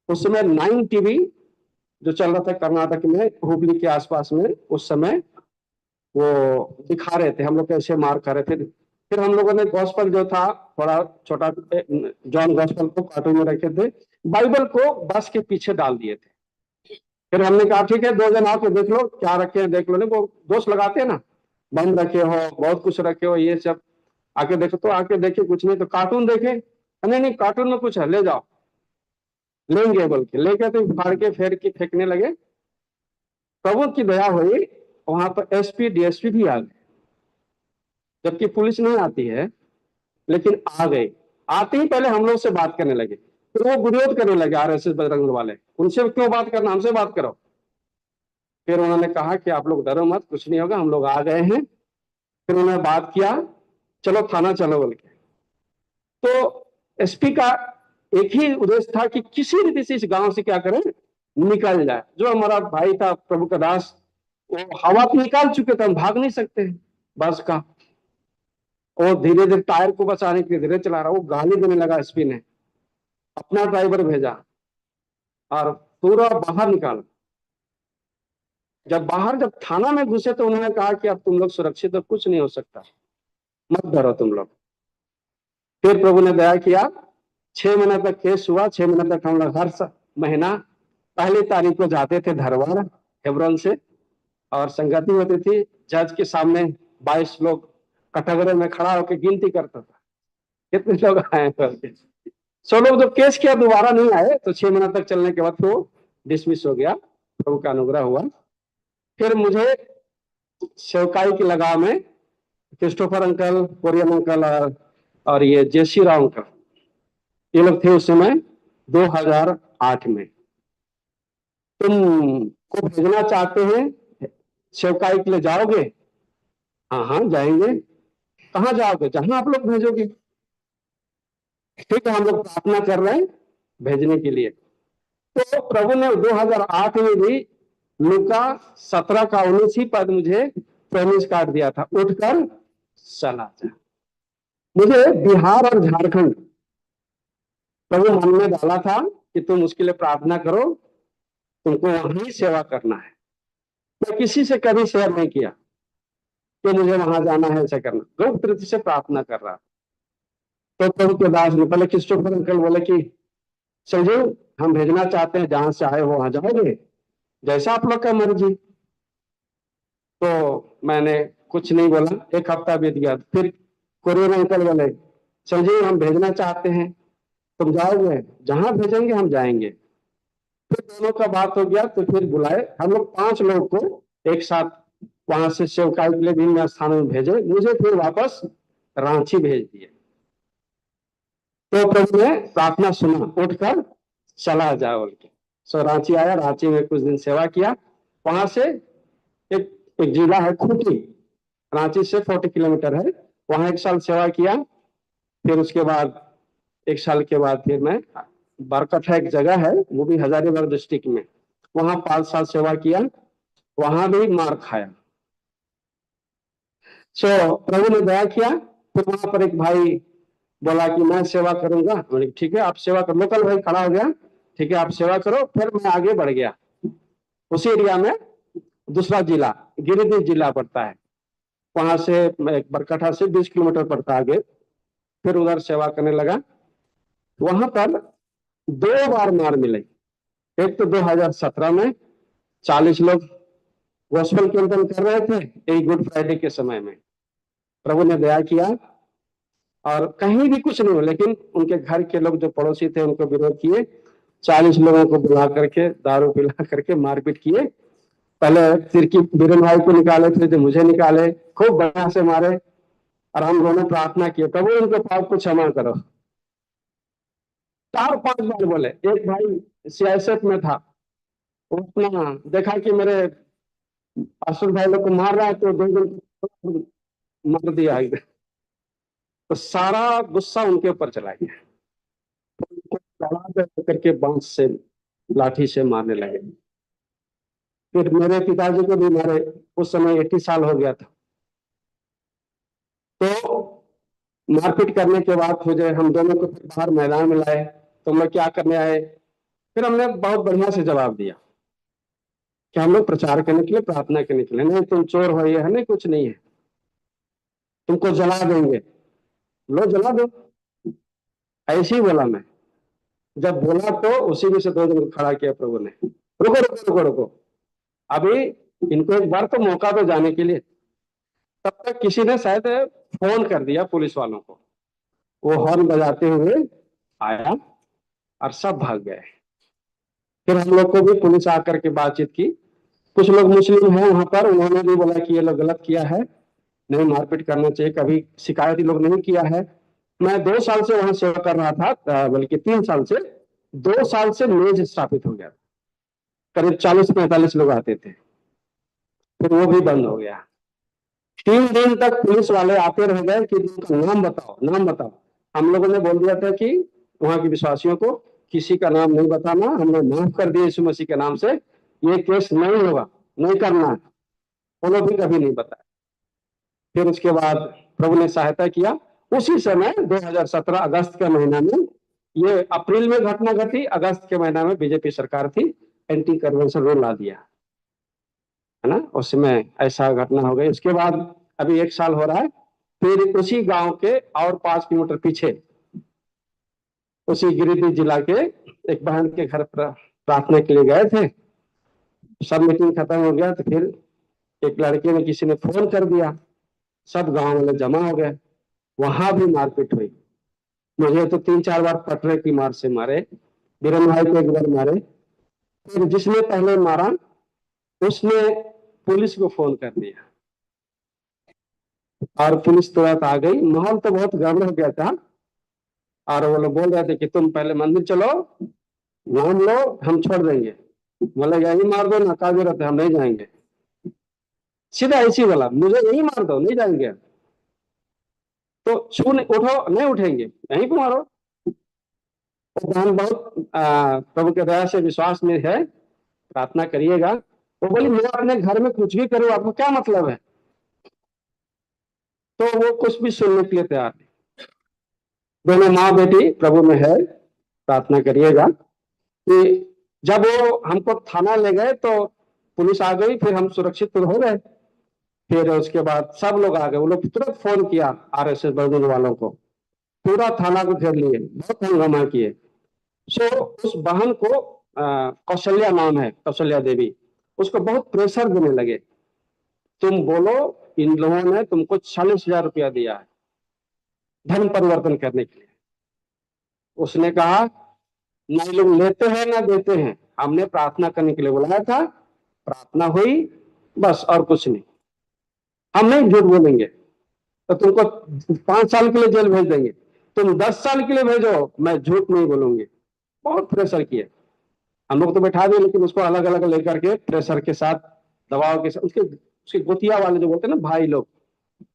उस समय 9 टीवी जो चल रहा था कर्नाटक में, हुबली के आसपास में, उस समय वो दिखा रहे थे हम लोग कैसे मार कर रहे थे। फिर हम लोगों ने गॉस्पल जो था, थोड़ा छोटा जॉन गॉस्पल को कार्टून में रखे थे, बाइबल को बस के पीछे डाल दिए थे। फिर हमने कहा ठीक है, 2 जन आके देख लो क्या रखे हैं, देख लो। नहीं, वो दोस्त लगाते हैं ना, बम रखे हो, बहुत कुछ रखे हो, ये सब। आके देखो, तो आके देखे कुछ नहीं, तो कार्टून देखे, नहीं नहीं कार्टून में कुछ है, ले जाओ, लेंगे बोल के लेके तो फाड़ के फेर के फेंकने लगे। प्रभु की दया हुई, वहां पर एसपी डीएसपी भी आ गए, जबकि पुलिस नहीं आती है, लेकिन आ गए। आते ही पहले हम लोग से बात करने लगे, फिर वो विरोध करने लगे आरएसएस बजरंग वाले, उनसे क्यों बात करना, हमसे बात करो। फिर उन्होंने कहा कि आप लोग डरो मत, कुछ नहीं होगा, हम लोग आ गए हैं। फिर उन्होंने बात किया, चलो थाना चलो बोल के। तो एसपी का एक ही उद्देश्य था कि किसी रीति से इस गांव से क्या करें, निकल जाए। जो हमारा भाई था प्रभु का दास, वो हवा तो निकाल चुके थे, हम भाग नहीं सकते बस का। और धीरे धीरे टायर को बचाने के लिए धीरे चला रहा, वो गाली देने लगा। एसपी ने अपना ड्राइवर भेजा और पूरा बाहर निकाला। जब थाना में घुसे तो उन्होंने कहा कि अब तुम लोग सुरक्षित हो, कुछ नहीं हो सकता, मत डरो तुम लोग। फिर प्रभु ने दया किया, 6 महीने तक केस हुआ। 6 महीने तक हम लोग हर महीना 1 तारीख को जाते थे धरवाड़ हेब्रोन से, और संगति होती थी। जज के सामने 22 लोग कटघरे में खड़ा होकर गिनती करता था कितने लोग आए हैं करके। 100 लोग जब केस किया दोबारा नहीं आए, तो 6 महीना तक चलने के बाद फिर वो डिसमिस हो गया, प्रभु का अनुग्रह हुआ। फिर मुझे सेवकाई की लगाव में क्रिस्टोफर अंकल, कोरियन अंकल और ये जेसी राव अंकल, ये लोग थे उस समय 2008 में। तुम को भेजना चाहते हैं सेवकाई के लिए, जाओगे? हाँ हाँ जाएंगे। कहाँ जाओगे? जहां आप लोग भेजोगे। ठीक है, हम लोग प्रार्थना कर रहे हैं भेजने के लिए। तो प्रभु ने 2008 में भी लूका 17 का 19 ही पद मुझे प्रॉमिस कार्ड दिया था, उठकर चला जा। मुझे बिहार और झारखंड प्रभु मन में डाला था कि तुम उसके लिए प्रार्थना करो, तुमको वहीं सेवा करना है। मैं किसी से कभी शेयर नहीं किया कि मुझे वहां जाना है, ऐसा करना, गुप्त रीति से प्रार्थना कर रहा। तो प्रभु के दास ने पहले क्रिस्टोफर अंकल बोले कि संजीव, हम भेजना चाहते हैं, जहां से आए हो वहां जाओगे, जैसा आप लोग का मर्जी। तो मैंने कुछ नहीं बोला। 1 हफ्ता बीत गया, फिर कोरियन अंकल बोले संजीव, हम भेजना चाहते हैं, तुम जाओगे? जहां भेजेंगे हम जाएंगे। फिर दोनों का बात हो गया, तो फिर बुलाए हम लोग 5 लोग को एक साथ, वहां से सेवकाई के लिए विभिन्न स्थानों में भेजे, मुझे फिर वापस रांची भेज दिए। तो प्रभु ने प्रार्थना सुना, उठकर चला जाओ बोल के। सो रांची आया, रांची में कुछ दिन सेवा किया। वहां से एक जिला है खूंटी, रांची से 40 किलोमीटर है, वहां 1 साल सेवा किया। फिर उसके बाद 1 साल के बाद फिर मैं बरकठा एक जगह है, वो भी हजारीबाग डिस्ट्रिक्ट में, वहां 5 साल सेवा किया। वहां भी मार खाया। सो प्रभु ने दया किया। फिर वहां पर एक भाई बोला कि मैं सेवा करूंगा। मैंने ठीक है आप सेवा करो, लोकल भाई खड़ा हो गया, ठीक है आप सेवा करो। फिर मैं आगे बढ़ गया, उसी एरिया में दूसरा जिला गिरिडीह जिला पड़ता है, वहां से बरकठा से 20 किलोमीटर पड़ता है आगे। फिर उधर सेवा करने लगा। वहां पर 2 बार मार मिली। एक तो 2017 में 40 लोग गॉस्पेल कीर्तन कर रहे थे, एक गुड फ्राइडे के समय में। प्रभु ने दया किया और कहीं भी कुछ नहीं हो, लेकिन उनके घर के लोग जो पड़ोसी थे उनको विरोध किए। 40 लोगों को बुला करके दारू पिला करके मारपीट किए। पहले तिरकी बीरन भाई को निकाले, फिर जो मुझे निकाले, खूब बढ़िया से मारे। और हम दोनों प्रार्थना किए, प्रभु उनके पाप को क्षमा करो। 4-5 बार बोले। एक भाई सीआईएसएफ में था, वो अपना देखा कि मेरे अशोक भाई लोग को मार रहा है, तो 2 दिन मार दिया एकदम। तो सारा गुस्सा उनके ऊपर चला गया, तो उनको करके बांस से लाठी से मारने लगे। फिर मेरे पिताजी को भी मारे, उस समय 80 साल हो गया था। तो मारपीट करने के बाद मुझे, हम दोनों को फिर बाहर मैदान में लाए, तो मैं क्या करने आए। फिर हमने बहुत बढ़िया से जवाब दिया कि हम लोग प्रचार करने के लिए, प्रार्थना करने के लिए, नहीं तुम चोर हो, ये है नहीं, कुछ नहीं है, तुमको जला देंगे, लो जला दो। ऐसे ही बोला मैं। जब बोला तो उसी में से 2 जन को खड़ा किया प्रभु ने। रुको रुको रुको रुको, अभी इनको एक बार तो मौका दो जाने के लिए। तब तक किसी ने शायद फोन कर दिया पुलिस वालों को, वो हॉर्न बजाते हुए आया और सब भाग गए। फिर हम लोग को भी पुलिस आकर के बातचीत की। कुछ लोग मुस्लिम हैं वहां पर, उन्होंने भी बोला कि ये लोग गलत किया है, नहीं मारपीट करना चाहिए, कभी शिकायत ही लोग नहीं किया है। मैं 2 साल से वहां सेवा कर रहा था, बल्कि 3 साल से। 2 साल से मेज स्थापित हो गया, करीब 40-45 लोग आते थे, फिर वो भी बंद हो गया। 3 दिन तक पुलिस वाले आते रह गए कि उनका नाम बताओ, नाम बताओ। हम लोगों ने बोल दिया था कि वहां के विश्वासियों को किसी का नाम नहीं बताना, हमने माफ कर दिया यीशु मसीह के नाम से, ये केस नहीं होगा, नहीं करना है। वो लोग भी कभी नहीं बताया। फिर उसके बाद प्रभु ने सहायता किया। उसी समय 2017 अगस्त के महीना में, ये अप्रैल में घटना घटी, अगस्त के महीना में बीजेपी सरकार थी, एंटी करवेंशन रूल ला दिया, है ना, उसमें ऐसा घटना हो गई। उसके बाद अभी 1 साल हो रहा है, फिर उसी गांव के और 5 किलोमीटर पीछे, उसी गिरिडीह जिला के एक बहन के घर प्रार्थना के लिए गए थे। सब मीटिंग खत्म हो गया तो फिर एक लड़के ने, किसी ने फोन कर दिया, सब गांव वाले जमा हो गए, वहां भी मारपीट हुई। मुझे तो 3-4 बार पटरे की मार से मारे, बीरन भाई को 1 बार मारे। फिर जिसने पहले मारा उसने पुलिस को फोन कर दिया और पुलिस तुरंत आ गई। माहौल तो बहुत गर्म हो गया था और वो लोग बोल रहे थे कि तुम पहले मंदिर चलो, नाम लो, हम छोड़ देंगे। बोले यही मार दो ना, का जरूरत है, हम नहीं जाएंगे। सीधा ऐसी बोला, मुझे यही मार दो, नहीं जाएंगे। तो छू नहीं, उठो, नहीं उठेंगे, यहीं पे मारो। तो बहन बहुत प्रभु के दया से विश्वास में है, प्रार्थना करिएगा। वो बोली मैं अपने घर में कुछ भी करूँ, आपको क्या मतलब है। तो वो कुछ भी सुनने के लिए तैयार नहीं। दोनों माँ बेटी प्रभु में है, प्रार्थना करिएगा। कि जब वो हमको थाना ले गए तो पुलिस आ गई, फिर हम सुरक्षित तो हो गए। फिर उसके बाद सब लोग आ गए, वो लोग तुरंत फोन किया आरएसएस बरगुन वालों को, पूरा थाना को घेर लिए, बहुत हंगामा किए। सो उस बहन को कौशल्या नाम है, कौशल्या देवी, उसको बहुत प्रेशर देने लगे, तुम बोलो इन लोगों ने तुमको 40,000 रुपया दिया है धर्म परिवर्तन करने के लिए। उसने कहा नहीं लोग लेते हैं ना देते हैं, हमने प्रार्थना करने के लिए बुलाया था, प्रार्थना हुई, बस और कुछ नहीं। हम नहीं झूठ बोलेंगे तो तुमको 5 साल के लिए जेल भेज देंगे, तुम 10 साल के लिए भेजो, मैं झूठ नहीं बोलूंगी। बहुत प्रेशर किए, हम लोग तो बैठा दिए, लेकिन उसको अलग अलग लेकर के प्रेशर के साथ, दबाव के साथ, उसके उसके गोतिया वाले जो बोलते हैं ना, भाई लोग,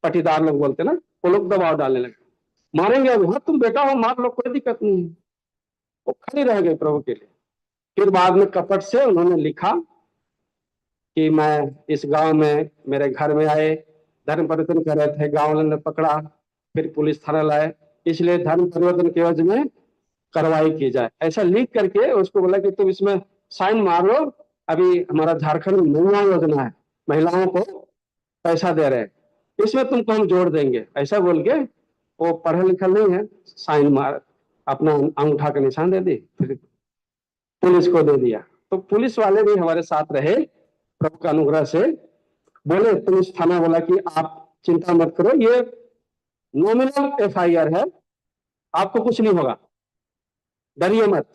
पटीदार लोग बोलते हैं ना, वो लोग दबाव डालने लगे, मारेंगे अभी, हाँ तुम बेटा हो मार लो, कोई दिक्कत नहीं है। वो खड़ी रह गई प्रभु के लिए। फिर बाद में कपट से उन्होंने लिखा कि मैं इस गांव में, मेरे घर में आए, धर्म परिवर्तन कर रहे थे, गांव वालों ने पकड़ा, फिर पुलिस थाना लाए, इसलिए धर्म परिवर्तन के एवज में कार्रवाई की जाए, ऐसा लिख करके उसको बोला कि तुम इसमें साइन मार लो, अभी हमारा झारखंड में नया योजना है, महिलाओं को पैसा दे रहे हैं, इसमें तुमको हम जोड़ देंगे, ऐसा बोल के वो पढ़े लिखा नहीं है, साइन मार, अपना अंगूठा का निशान दे दी, फिर पुलिस को दे दिया। तो पुलिस वाले भी हमारे साथ रहे प्रभु का अनुग्रह से। बोले पुलिस थाना बोला कि आप चिंता मत करो, ये नॉमिनल एफआईआर है, आपको कुछ नहीं होगा, डरिए मत,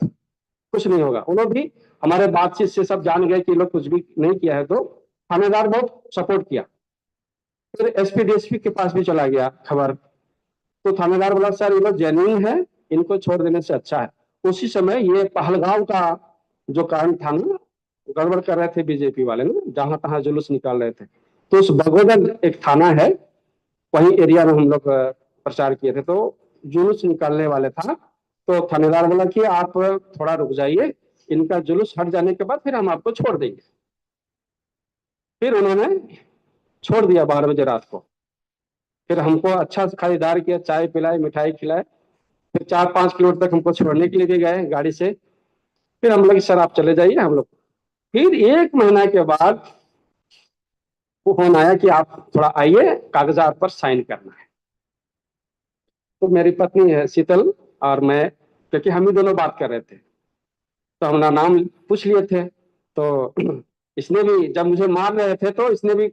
कुछ नहीं होगा। वो लोग भी हमारे बातचीत से सब जान गए कि लोग कुछ भी नहीं किया है, तो थानेदार बहुत सपोर्ट किया। फिर एसपी डीएसपी के पास भी चला गया खबर, तो थानेदार बोला सर ये लोग जेन्युइन है, इनको छोड़ देने से अच्छा है। उसी समय ये पहलगांव का जो कांड था ना, गड़बड़ कर रहे थे बीजेपी वाले ना, जहां तहां जुलूस निकाल रहे थे, तो उस बगोदर एक थाना है, वही एरिया में हम लोग प्रचार किए थे, तो जुलूस निकालने वाले था। तो थानेदार बोला कि आप थोड़ा रुक जाइए, इनका जुलूस हट जाने के बाद फिर हम आपको छोड़ देंगे। फिर उन्होंने छोड़ दिया 12 बजे रात को। फिर हमको अच्छा से खरीदार किया, चाय पिलाए, मिठाई खिलाए, फिर 4-5 किलोमीटर तक हमको छोड़ने के लिए भी गए गाड़ी से। फिर हम लोग सर आप चले जाइए हम लोग। फिर 1 महीना के बाद वो फोन आया कि आप थोड़ा आइए, कागजात पर साइन करना है। तो मेरी पत्नी है शीतल और मैं, क्योंकि हम ही दोनों बात कर रहे थे, तो हमारा नाम पूछ लिए थे, तो इसने भी जब मुझे मार रहे थे तो इसने भी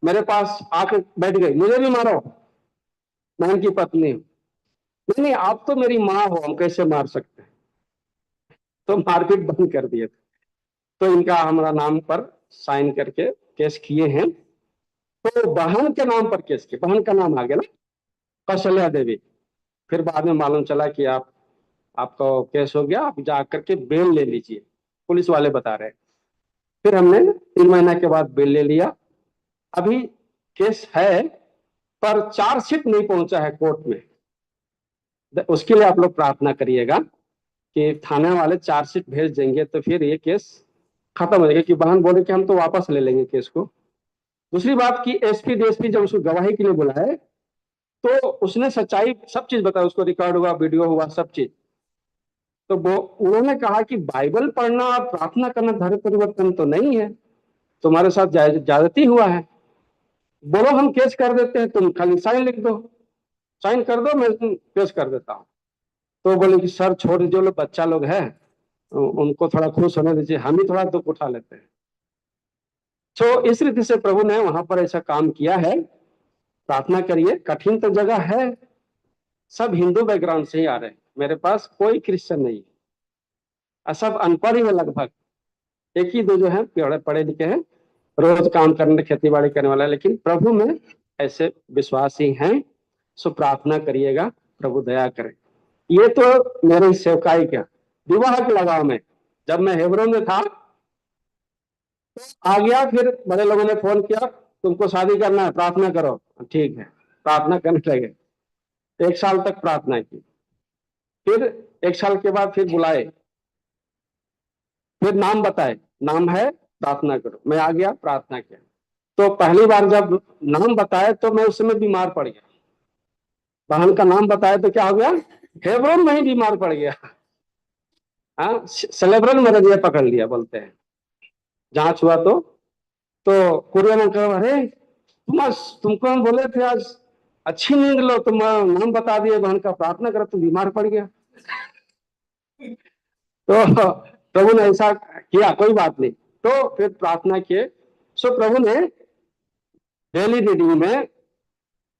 मेरे पास आकर बैठ गई, मुझे भी मारो, बहन की पत्नी। नहीं नहीं, आप तो मेरी माँ हो, हम कैसे मार सकते हैं। तो मारपीट बंद कर दिए थे। तो इनका हमारा नाम पर साइन करके केस किए हैं। तो बहन के नाम पर केस किए, बहन का नाम आ गया ना, कौशल्या देवी। फिर बाद में मालूम चला कि आपका केस हो गया, आप जा करके बेल ले लीजिए, पुलिस वाले बता रहे हैं। फिर हमने 3 महीना के बाद बेल ले लिया। अभी केस है पर चार्जशीट नहीं पहुंचा है कोर्ट में। उसके लिए आप लोग प्रार्थना करिएगा कि थाने वाले चार्जशीट भेज देंगे तो फिर ये केस खत्म हो जाएगा। कि बहन बोले कि हम तो वापस ले लेंगे केस को। दूसरी बात की एसपी डीएसपी जब उसको गवाही के लिए बुलाए तो उसने सच्चाई सब चीज बताया, उसको रिकॉर्ड हुआ, वीडियो हुआ, सब चीज। तो वो उन्होंने कहा कि बाइबल पढ़ना और प्रार्थना करना धर्म परिवर्तन तो नहीं है, तुम्हारे साथ ज्यादती हुआ है। बोलो हम केस कर देते हैं, तुम खाली साइन लिख दो, साइन कर दो, मैं केस कर देता हूँ। तो बोले कि सर छोड़ जो लोग बच्चा लोग हैं उनको थोड़ा खुश होने दीजिए, हम ही थोड़ा दुख उठा लेते हैं। तो इस रीति से प्रभु ने वहां पर ऐसा काम किया है। प्रार्थना करिए। कठिन तो जगह है, सब हिंदू बैकग्राउंड से ही आ रहे हैं, मेरे पास कोई क्रिश्चियन नहीं है, सब अनपढ़ ही है लगभग। एक ही दो जो है पढ़े लिखे हैं, रोज काम करने खेती बाड़ी करने वाला है, लेकिन प्रभु में ऐसे विश्वासी हैं। सो प्रार्थना करिएगा, प्रभु दया करे। ये तो मेरे सेवकाई का विवाह के लगाव में, जब मैं हेब्रोन में था आ गया, फिर बड़े लोगों ने फोन किया तुमको शादी करना है, प्रार्थना करो। ठीक है, प्रार्थना करने लगे। 1 साल तक प्रार्थना की। फिर 1 साल के बाद फिर बुलाए, फिर नाम बताए, नाम है प्रार्थना करो। मैं आ गया, प्रार्थना किया। तो पहली बार जब नाम बताया तो मैं उस समय बीमार पड़ गया। बहन का नाम बताया तो क्या हो गया, हेब्रोन में ही बीमार पड़ गया। हाँ, सेलेब्रल मलेरिया पकड़ लिया बोलते हैं। जांच हुआ तो कुरियर ने कहा अरे तुमको हम बोले थे आज अच्छी नींद लो, तुम नाम बता दिए बहन का, प्रार्थना करो, तुम बीमार पड़ गया। तो प्रभु ने ऐसा किया, कोई बात नहीं। तो फिर प्रार्थना किए। सो प्रभु ने डेली रीडिंग में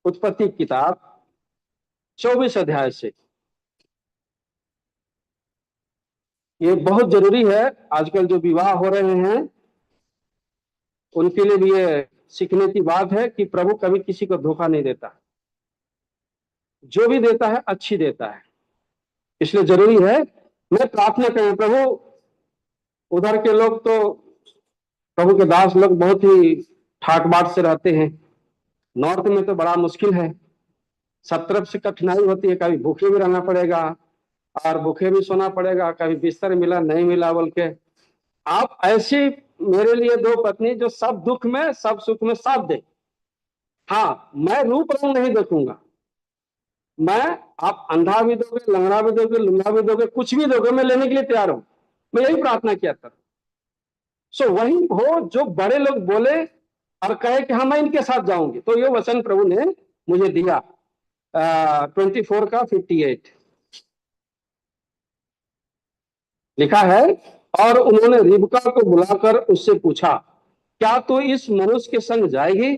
उत्पत्ति किताब 24 अध्याय से, ये बहुत जरूरी है। आजकल जो विवाह हो रहे हैं उनके लिए भी ये सीखने की बात है कि प्रभु कभी किसी को धोखा नहीं देता, जो भी देता है अच्छी देता है। इसलिए जरूरी है मैं प्रार्थना करूं। प्रभु उधर के लोग तो, प्रभु के दास लोग बहुत ही ठाट बाट से रहते हैं। नॉर्थ में तो बड़ा मुश्किल है, सब तरफ से कठिनाई होती है। कभी भूखे भी रहना पड़ेगा और भूखे भी सोना पड़ेगा, कभी बिस्तर मिला नहीं मिला बोल के। आप ऐसी मेरे लिए 2 पत्नी जो सब दुख में सब सुख में साथ दे। हाँ, मैं रूप रंग नहीं देखूंगा, मैं, आप अंधा भी दोगे, लंगड़ा भी दोगे, लुंगा भी दोगे, कुछ भी दोगे, मैं लेने के लिए तैयार हूं। मैं यही प्रार्थना किया था। सो वही हो जो बड़े लोग बोले और कहे कि हाँ मैं इनके साथ जाऊंगी। तो ये वचन प्रभु ने मुझे दिया 24 का 58 लिखा है। और उन्होंने रिबका को बुलाकर उससे पूछा क्या तू इस मनुष्य के संग जाएगी?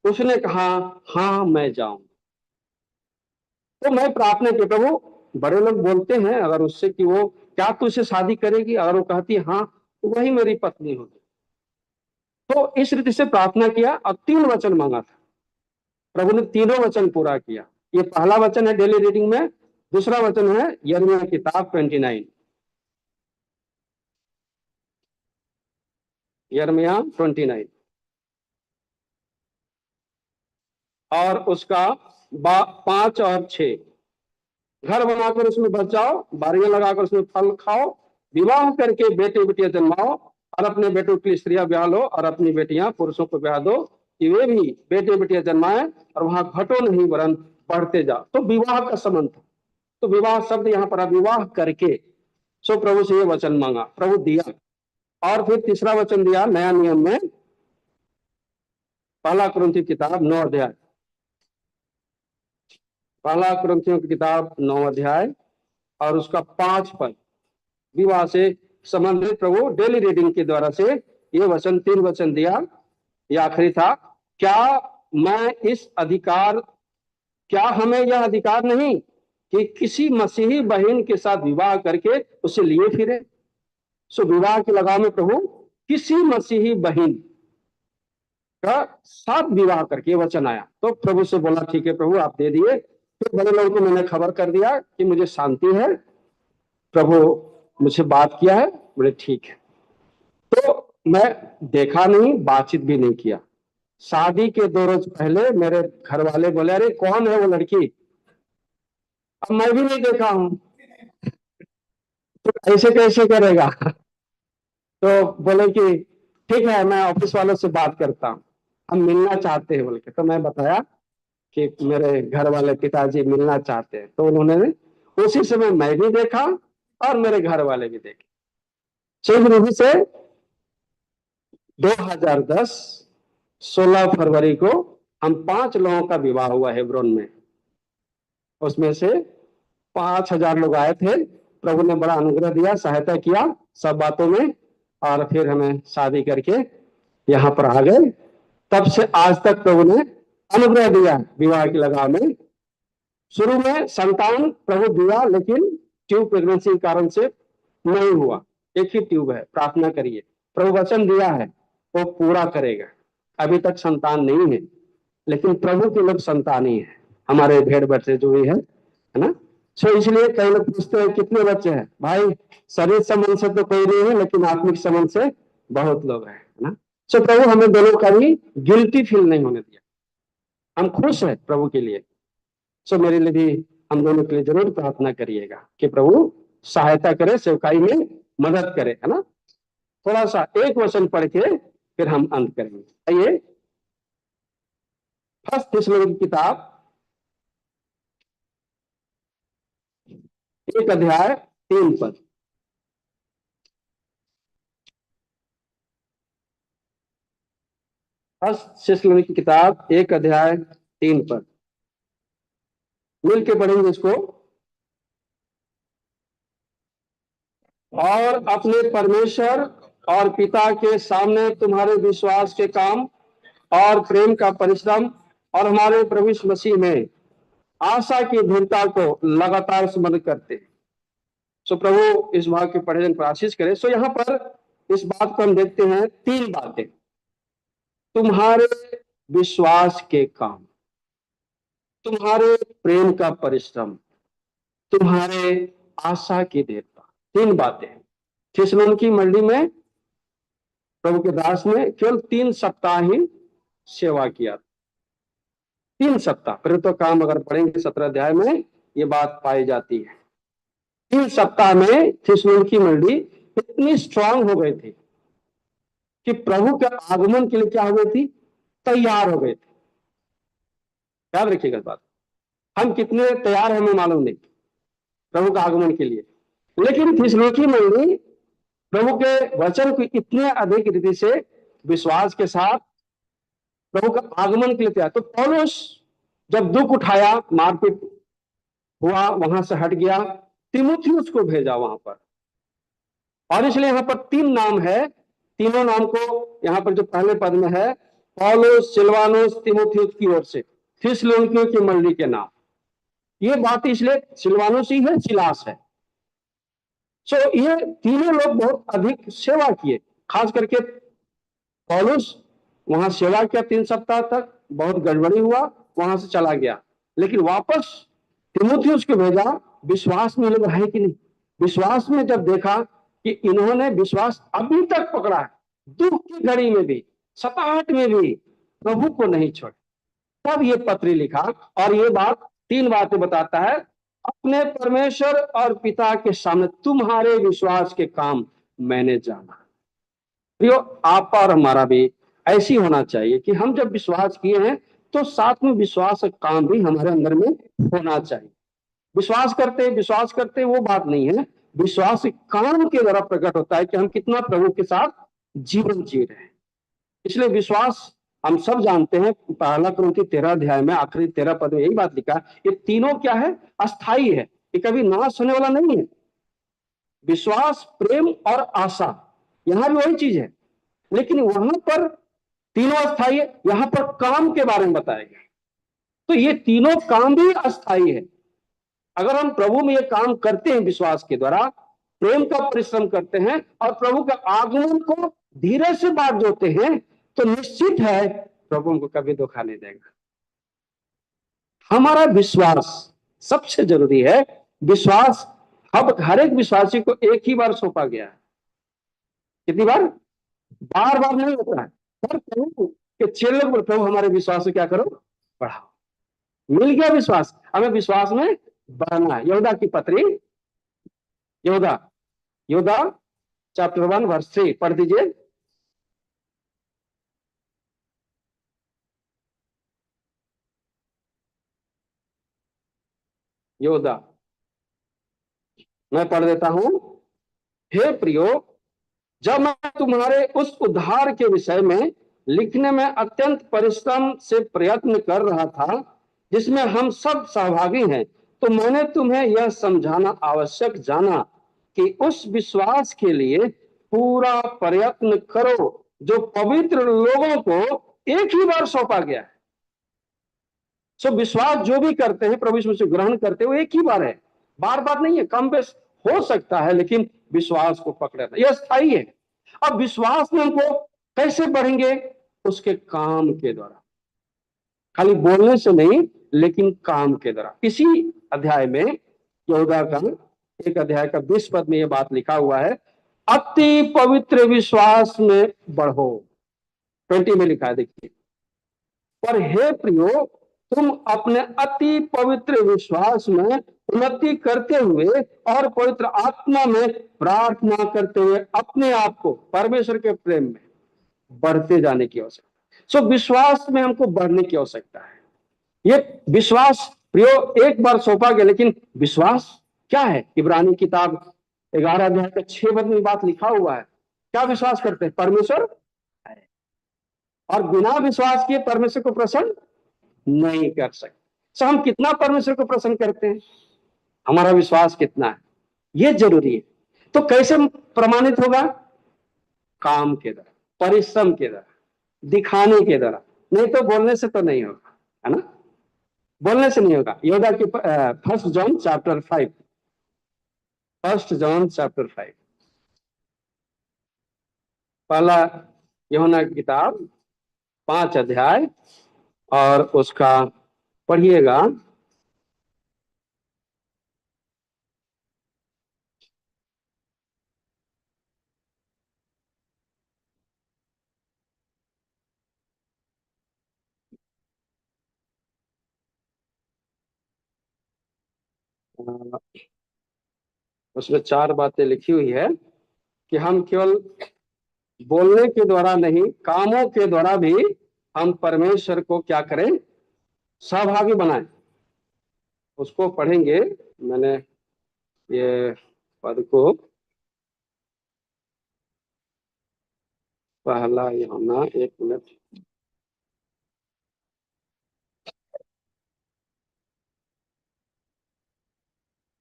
उसने कहा हाँ मैं जाऊं। तो मैं प्रार्थना की, प्रभु बड़े लोग बोलते हैं अगर उससे कि वो क्या तू इससे शादी करेगी, अगर वो कहती है हाँ तो वही मेरी पत्नी होगी। तो इस रीति से प्रार्थना किया और 3 वचन मांगा था। प्रभु ने तीनों वचन पूरा किया। ये पहला वचन है डेली रीडिंग में, दूसरा वचन है यिर्मयाह किताब 29, यिर्मयाह 29, और उसका 5 और 6। घर बनाकर उसमें बस जाओ, बारियां लगाकर उसमें फल खाओ, विवाह करके बेटे बेटियां जन्माओ और अपने बेटों के लिए स्त्रियां ब्याह लो और अपनी बेटियां पुरुषों को ब्याह दो कि वे भी बेटे बेटियां जन्माए और वहां घटो नहीं वरन बढ़ते जाओ। तो विवाह का संबंध था। तो विवाह शब्द यहाँ पर विवाह करके। सो प्रभु से ये वचन मांगा, प्रभु दिया। और फिर तीसरा वचन दिया नया नियम में, पहला कुरिन्थियों की किताब 9 अध्याय, पहला कुरिन्थियों की किताब 9 अध्याय और उसका 5 पद, विवाह से संबंधित प्रभु डेली रीडिंग के द्वारा से ये वचन 3 वचन दिया। ये आखिरी था, क्या हमें यह अधिकार नहीं कि किसी मसीही बहन के साथ विवाह करके उसे लिए फिरे। सो विवाह के लगाव में प्रभु किसी मसीही बहन का साथ विवाह करके वचन आया, तो प्रभु से बोला ठीक है प्रभु आप दे दिए। फिर बड़े लोगों को मैंने खबर कर दिया कि मुझे शांति है, प्रभु मुझे बात किया है, बोले ठीक है। तो मैं देखा नहीं, बातचीत भी नहीं किया। शादी के 2 रोज पहले मेरे घर वाले बोले अरे कौन है वो लड़की, अब मैं भी नहीं देखा हूं तो ऐसे कैसे करेगा तो बोले कि ठीक है मैं ऑफिस वालों से बात करता हूँ, हम मिलना चाहते हैं बोल के। तो मैं बताया कि मेरे घर वाले पिताजी मिलना चाहते हैं, तो उन्होंने उसी समय मैं भी देखा और मेरे घर वाले भी देखे। शीघ्र रूप से 2010 16 फरवरी को हम 5 लोगों का विवाह हुआ हेब्रोन में। उसमें से 5000 लोग आए थे। प्रभु ने बड़ा अनुग्रह दिया, सहायता किया सब बातों में, और फिर हमें शादी करके यहाँ पर आ गए। तब से आज तक प्रभु ने अनुग्रह दिया विवाह के लगाव में। शुरू में संतान प्रभु दिया, लेकिन ट्यूब प्रेगनेंसी के कारण से नहीं हुआ। एक ही ट्यूब है, प्रार्थना करिए। प्रभु वचन दिया है वो पूरा करेगा। अभी तक संतान नहीं है, लेकिन प्रभु के लोग संतान ही है, हमारे भेड़ बच्चे जो भी है ना। सो इसलिए कई लोग पूछते हैं कितने बच्चे हैं, भाई शरीर संबंध से तो कोई नहीं है, लेकिन आत्मिक संबंध से बहुत लोग हैं ना। सो प्रभु हमें दोनों का भी गिल्टी फील नहीं होने दिया, हम खुश हैं प्रभु के लिए। सो मेरे लिए भी हम दोनों के लिए जरूर प्रार्थना करिएगा कि प्रभु सहायता करे, सेवकाई में मदद करे, है ना। थोड़ा सा एक वचन पढ़ के फिर हम अंत करेंगे। आइए, फर्स्ट थिस्सलुनीकि की किताब 1 अध्याय 3 पद। फर्स्ट थिस्सलुनीकि की किताब 1 अध्याय 3 पद, मिल के पढ़ेंगे इसको। और अपने परमेश्वर और पिता के सामने तुम्हारे विश्वास के काम और प्रेम का परिश्रम और हमारे प्रभु यीशु मसीह में आशा की दृढ़ता को लगातार स्मरण करते। सो प्रभु इस भाग के पढ़े पर आशीष करे। सो यहाँ पर इस बात को हम देखते हैं, 3 बातें, तुम्हारे विश्वास के काम, तुम्हारे प्रेम का परिश्रम, तुम्हारे आशा की दृढ़ता। 3 बातें। थिस्सलुनीकि मंडली में प्रभु के दास ने केवल 3 सप्ताह ही सेवा किया। 3 सप्ताह। प्रेरितों का काम अगर पढ़ेंगे 17 अध्याय में ये बात पाई जाती है। 3 सप्ताह में थिस्सलुनीकि मंडली इतनी स्ट्रांग हो गई थी कि प्रभु के आगमन के लिए क्या हो गई थी, तैयार हो गए थे। याद रखिएगा बात, हम कितने तैयार हैं हमें मालूम नहीं प्रभु के आगमन के लिए, लेकिन थिस्सलुनीकि मंडली प्रभु के वचन को इतने अधिक रीति से विश्वास के साथ प्रभु का आगमन के लिए तैयार। तो पौलुस जब दुख उठाया, मारपीट हुआ, वहां से हट गया, तीमुथियुस को भेजा वहां पर। और इसलिए यहाँ पर 3 नाम है, तीनों नाम को यहाँ पर जो पहले पद में है, पौलुस, सिलवानुस, तीमुथियुस की ओर से थिस्सलुनीकि की मंडली के नाम। ये बात इसलिए सिलवानुस ही है, सिलास है। सो ये तीनों लोग बहुत अधिक सेवा किए। खास करके पौलुस वहां सेवा किया 3 सप्ताह तक, बहुत गड़बड़ी हुआ, वहां से चला गया, लेकिन वापस तीमुथियुस को भेजा। विश्वास में लोग है कि नहीं, विश्वास में जब देखा कि इन्होंने विश्वास अभी तक पकड़ा है, दुख की घड़ी में भी, सताहट में भी प्रभु को नहीं छोड़े, तब ये पत्री लिखा। और ये बात 3 बातें बताता है, अपने परमेश्वर और पिता के सामने तुम्हारे विश्वास के काम मैंने जाना। प्रियो, आपका और हमारा भी ऐसी होना चाहिए कि हम जब विश्वास किए हैं तो साथ में विश्वास का काम भी हमारे अंदर में होना चाहिए। विश्वास करते वो बात नहीं है, विश्वास काम के द्वारा प्रकट होता है कि हम कितना प्रभु के साथ जीवन जी रहे हैं। इसलिए विश्वास हम सब जानते हैं, 1 कुरिन्थी 13 अध्याय में आखिरी 13 पद में यही बात लिखा है, ये तीनों क्या है, अस्थाई है, ये कभी नाश होने वाला नहीं है। विश्वास, प्रेम और आशा, यहां भी वही चीज है, लेकिन वहां पर तीनों अस्थाई है, यहां पर काम के बारे में बताया गया। तो ये तीनों काम भी अस्थाई है। अगर हम प्रभु में ये काम करते हैं, विश्वास के द्वारा प्रेम का परिश्रम करते हैं और प्रभु के आगमन को धीरे से बाट जोते हैं, तो निश्चित है प्रभु हमको कभी धोखा नहीं देगा। हमारा विश्वास सबसे जरूरी है। विश्वास अब हर एक विश्वासी को एक ही बार सौंपा गया है। कितनी बार? बार बार नहीं होता है। पर प्रभु के चेले को प्रभु हमारे विश्वास को क्या करो, बढ़ाओ। मिल गया विश्वास, हमें विश्वास में बढ़ना है। यहूदा की पत्री, यहूदा यहूदा चैप्टर 1 वर्स 3 पढ़ दीजिए। यहूदा, मैं पढ़ देता हूं। हे प्रियो, जब मैं तुम्हारे उस उद्धार के विषय में लिखने में अत्यंत परिश्रम से प्रयत्न कर रहा था, जिसमें हम सब सहभागी हैं, तो मैंने तुम्हें यह समझाना आवश्यक जाना कि उस विश्वास के लिए पूरा प्रयत्न करो जो पवित्र लोगों को एक ही बार सौंपा गया है। सो विश्वास जो भी करते हैं, प्रभु यीशु मसीह ग्रहण करते हैं, वो एक ही बार है, बार बार नहीं है। कम बेश हो सकता है, लेकिन विश्वास को पकड़े, यह स्थायी है। अब विश्वास में हमको कैसे बढ़ेंगे? उसके काम के द्वारा, खाली बोलने से नहीं, लेकिन काम के द्वारा। इसी अध्याय में, यहूदा का एक अध्याय का 20 पद में यह बात लिखा हुआ है, अति पवित्र विश्वास में बढ़ो। 20 में लिखा है, देखिए। पर हे प्रियो, तुम अपने अति पवित्र विश्वास में उन्नति करते हुए और पवित्र आत्मा में प्रार्थना करते हुए अपने आप को परमेश्वर के प्रेम में बढ़ते जाने की आवश्यकता। सो विश्वास में हमको बढ़ने की आवश्यकता है। ये विश्वास प्रियो एक बार सौंपा गया, लेकिन विश्वास क्या है? इब्रानी किताब 11 अध्याय का 6 पद में बात लिखा हुआ है। क्या विश्वास करते हैं? परमेश्वर है, और बिना विश्वास के परमेश्वर को प्रसन्न नहीं कर सकते। सो हम कितना परमेश्वर को प्रसन्न करते हैं, हमारा विश्वास कितना है, ये जरूरी है। तो कैसे प्रमाणित होगा? काम के द्वारा, परिश्रम के द्वारा, दिखाने के द्वारा, नहीं तो बोलने से तो नहीं होगा, है ना? बोलने से नहीं होगा। यहूदा की 1 जॉन चैप्टर 5, 1 जॉन चैप्टर 5, पहला यूहन्ना की किताब 5 अध्याय और उसका पढ़िएगा। उसमें 4 बातें लिखी हुई है कि हम केवल बोलने के द्वारा नहीं, कामों के द्वारा भी हम परमेश्वर को क्या करें? सहभागी बनाएं। उसको पढ़ेंगे। मैंने ये पद को, पहला यूहन्ना, 1 मिनट,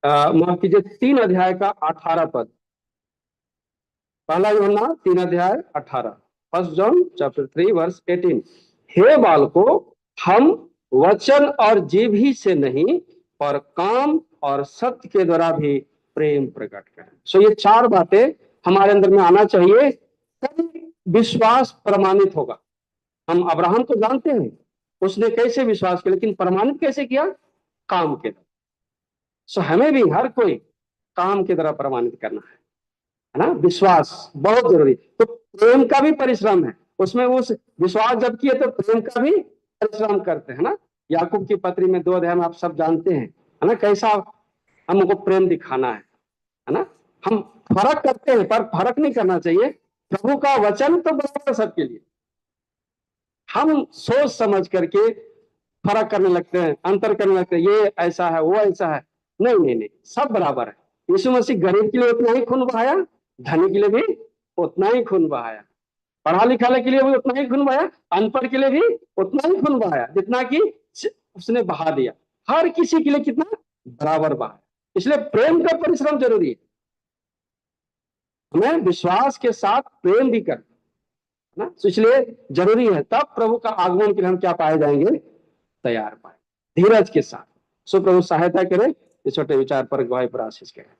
माफ कीजिए, 3 अध्याय का 18 पद। पहला यूहन्ना 3 अध्याय 18, 1 जॉन चैप्टर 3 वर्स 18। हे बालको, हम वचन और जीभ ही से नहीं, पर काम और सत्य के द्वारा भी प्रेम प्रकट करें। सो ये 4 बातें हमारे अंदर में आना चाहिए, तभी विश्वास प्रमाणित होगा। हम अब्राहम को जानते हैं, उसने कैसे विश्वास किया, लेकिन प्रमाणित कैसे किया? काम के द्वारा। सो हमें भी हर कोई काम के द्वारा प्रमाणित करना है ना? विश्वास बहुत जरूरी। तो प्रेम का भी परिश्रम है उसमें। उस विश्वास जब किए तो प्रेम का भी परिश्रम करते हैं ना। याकूब की पत्री में 2 अध्याय में आप सब जानते हैं, है ना, कैसा हमको प्रेम दिखाना है ना। हम फर्क करते हैं, पर फर्क नहीं करना चाहिए। प्रभु का वचन तो बराबर सबके लिए। हम सोच समझ करके फर्क करने लगते हैं, अंतर करने लगते हैं, ये ऐसा है, वो ऐसा है। नहीं नहीं नहीं, सब बराबर है। यीशु मसीह गरीब के लिए उतना ही खून बहाया, धनी के लिए भी उतना ही खून बहाया, पढ़ा लिखा के लिए भी उतना ही खून बहाया, अनपढ़ के लिए भी उतना ही खून बहाया, जितना कि उसने बहा दिया। हर किसी के लिए कितना? बराबर बहाया। इसलिए प्रेम का परिश्रम जरूरी है। हमें विश्वास के साथ प्रेम भी करना ना, तो इसलिए जरूरी है, तब प्रभु का आगमन के लिए हम क्या पाए जाएंगे, तैयार पाए, धीरज के साथ। सो प्रभु सहायता करे, इस छोटे विचार पर गवाही पर आशीष करें।